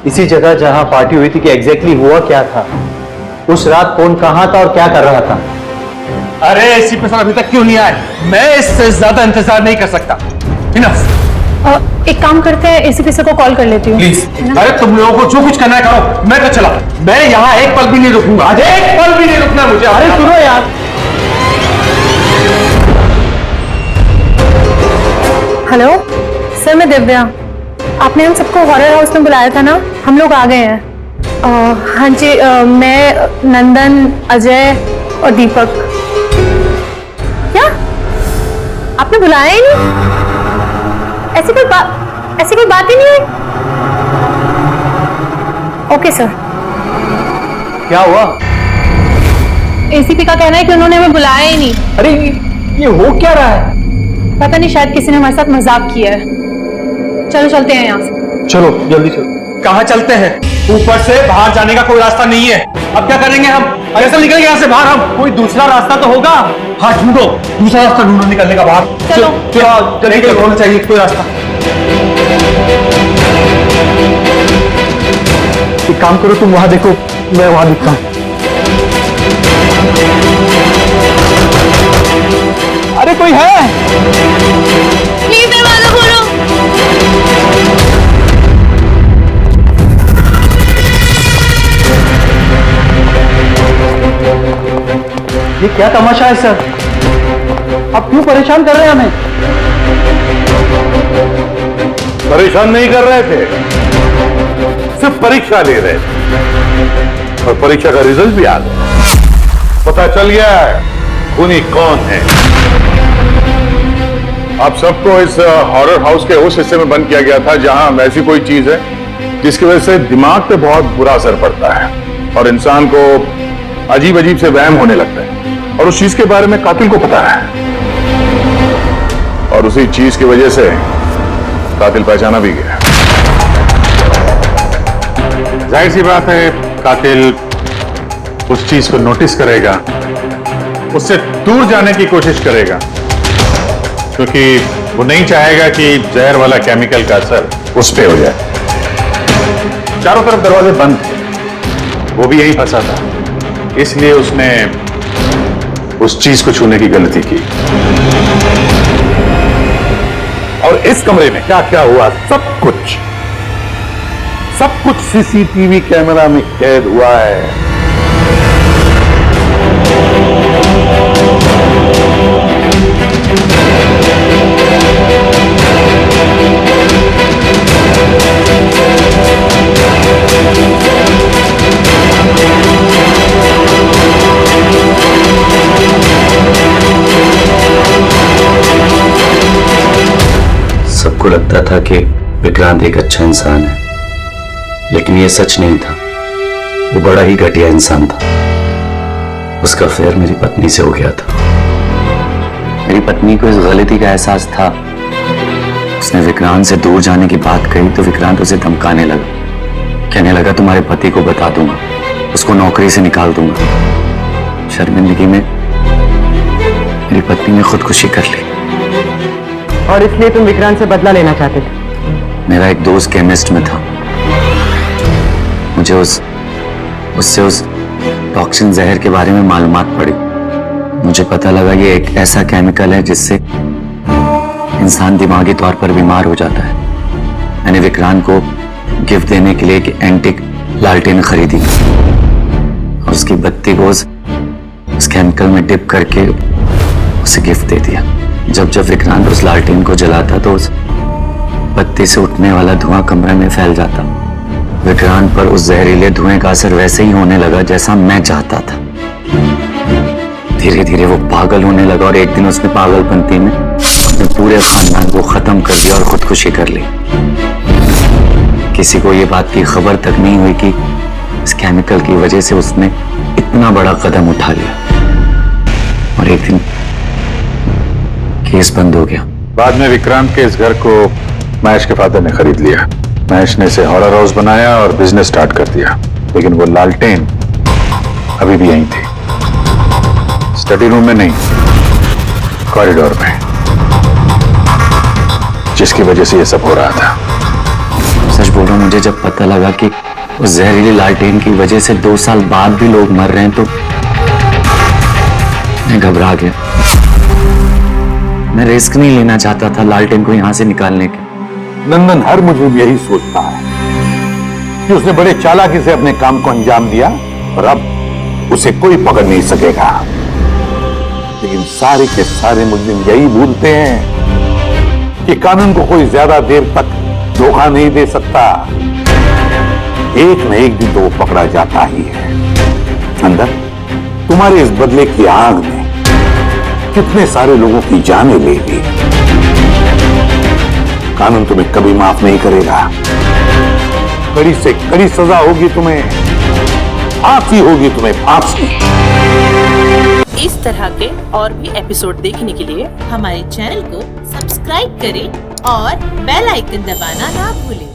इसी जगह जहां पार्टी हुई थी कि एग्जैक्टली हुआ क्या था, उस रात कौन कहां था और क्या कर रहा था। अरे एसीपी सर अभी तक क्यों नहीं आए? मैं इससे ज्यादा इंतजार नहीं कर सकता। इनफ। एक काम करते हैं, एसीपी सर को कॉल कर लेती हूँ। प्लीज। अरे तुम लोगों को जो कुछ करना है करो, मैं तो चला। मैं यहाँ एक पल भी नहीं रुकूंगा। आज एक पल भी नहीं रुकना मुझे। अरे सुनो यार। हेलो सर, मैं दिव्या। आपने हम सबको हॉरर हाउस में बुलाया था ना, हम लोग आ गए हैं। हाँ जी, मैं, नंदन, अजय और दीपक। क्या आपने बुलाया ही नहीं? ऐसी कोई बात ही नहीं है। Okay sir. क्या हुआ? एसीपी का कहना है कि उन्होंने हमें बुलाया ही नहीं। अरे ये हो क्या रहा है? पता नहीं, शायद किसी ने हमारे साथ मजाक किया है। चलो चलते हैं यहाँ से। चलो जल्दी चलो। कहाँ चलते हैं? ऊपर से बाहर जाने का कोई रास्ता नहीं है। अब क्या करेंगे हम? कैसे निकलेंगे यहाँ से बाहर हम? कोई दूसरा रास्ता तो होगा। हाँ ढूंढो, दूसरा रास्ता ढूंढो निकलने का बाहर। चलो जल्दी होना चाहिए कोई रास्ता। एक काम करो, तुम वहां देखो, मैं वहां दिखता हूं। अरे कोई है? प्लीज दरवाजा खोलो। ये क्या तमाशा है सर? आप क्यों परेशान कर रहे हैं हमें? परेशान नहीं कर रहे थे, सिर्फ परीक्षा ले रहे थे और परीक्षा का रिजल्ट भी आ गया। पता चल गया है खूनी कौन है। आप सबको इस हॉरर हाउस के उस हिस्से में बंद किया गया था जहां वैसी कोई चीज है जिसकी वजह से दिमाग पे बहुत बुरा असर पड़ता है और इंसान को अजीब अजीब से वहम होने लगता है। और उस चीज के बारे में कातिल को पता है और उसी चीज की वजह से कातिल पहचाना भी गया। जाहिर सी बात है कातिल उस चीज को नोटिस करेगा, उससे दूर जाने की कोशिश करेगा क्योंकि वो नहीं चाहेगा कि जहर वाला केमिकल का असर उस पे हो जाए। चारों तरफ दरवाजे बंद थे, वो भी यही फंसा था, इसलिए उसने उस चीज को छूने की गलती की। और इस कमरे में क्या क्या हुआ सब कुछ सीसीटीवी कैमरा में कैद हुआ है। सबको लगता था कि विक्रांत एक अच्छा इंसान है, लेकिन यह सच नहीं था। वो बड़ा ही घटिया इंसान था। उसका अफेयर मेरी पत्नी से हो गया था। मेरी पत्नी को इस गलती का एहसास था। उसने विक्रांत से दूर जाने की बात कही तो विक्रांत उसे धमकाने लगा, कहने लगा तुम्हारे पति को बता दूंगा, उसको नौकरी से निकाल दूंगा। शर्मिंदगी में मेरी पत्नी ने खुदकुशी कर ली। और इसलिए तुम विक्रांत से बदला लेना चाहते थे? मेरा एक दोस्त केमिस्ट में था, मुझे उससे उस टॉक्सिन जहर के बारे में मालूमात पड़ी। मुझे पता लगा ये एक ऐसा केमिकल है जिससे इंसान दिमागी तौर पर बीमार हो जाता है। मैंने विक्रांत को गिफ्ट देने के लिए एक एंटिक लालटेन खरीदी और उसकी बत्ती को उस केमिकल में डिप करके उसे गिफ्ट दे दिया। जब जब विक्रांत उस लालटेन को जलाता तो उस बत्ती से उठने वाला धुआं कमरे में फैल जाता। विक्रांत पर उस जहरीले धुएं का असर वैसे ही होने लगा जैसा मैं चाहता था। धीरे धीरे वो पागल होने लगा और एक दिन उसने पागलपंती में अपने पूरे खानदान को खत्म कर दिया और खुदकुशी कर ली। किसी को ये बात की खबर तक नहीं हुई कि इस केमिकल की वजह से उसने इतना बड़ा कदम उठा लिया। और एक दिन केस बंद हो गया। बाद में विक्रांत के इस घर को महेश के फादर ने खरीद लिया। महेश ने इसे हॉरर हाउस बनाया और बिजनेस स्टार्ट कर दिया। लेकिन वो लालटेन अभी भी यहीं थी, स्टडी रूम में नहीं, कॉरिडोर में, जिसकी वजह से ये सब हो रहा था। सच बोल रहा हूं, मुझे जब पता लगा कि उस जहरीली लालटेन की वजह से 2 साल बाद भी लोग मर रहे हैं तो मैं घबरा गया। मैं रिस्क नहीं लेना चाहता था लालटेन को यहां से निकालने के। नंदन हर मुझे यही सोचता है कि उसने बड़े चालाकी से अपने काम को अंजाम दिया और अब उसे कोई पकड़ नहीं सकेगा। लेकिन सारे के सारे मुजरिम यही भूलते हैं कि कानून को कोई ज्यादा देर तक धोखा नहीं दे सकता। एक न एक दिन तो वो पकड़ा जाता ही है। अंदर तुम्हारे इस बदले की आग ने कितने सारे लोगों की जानें ले ली। कानून तुम्हें कभी माफ नहीं करेगा। कड़ी से कड़ी सजा होगी तुम्हें, फांसी होगी तुम्हें, फांसी। इस तरह के और भी एपिसोड देखने के लिए हमारे चैनल को सब्सक्राइब करें और बेल आइकन दबाना ना भूलें।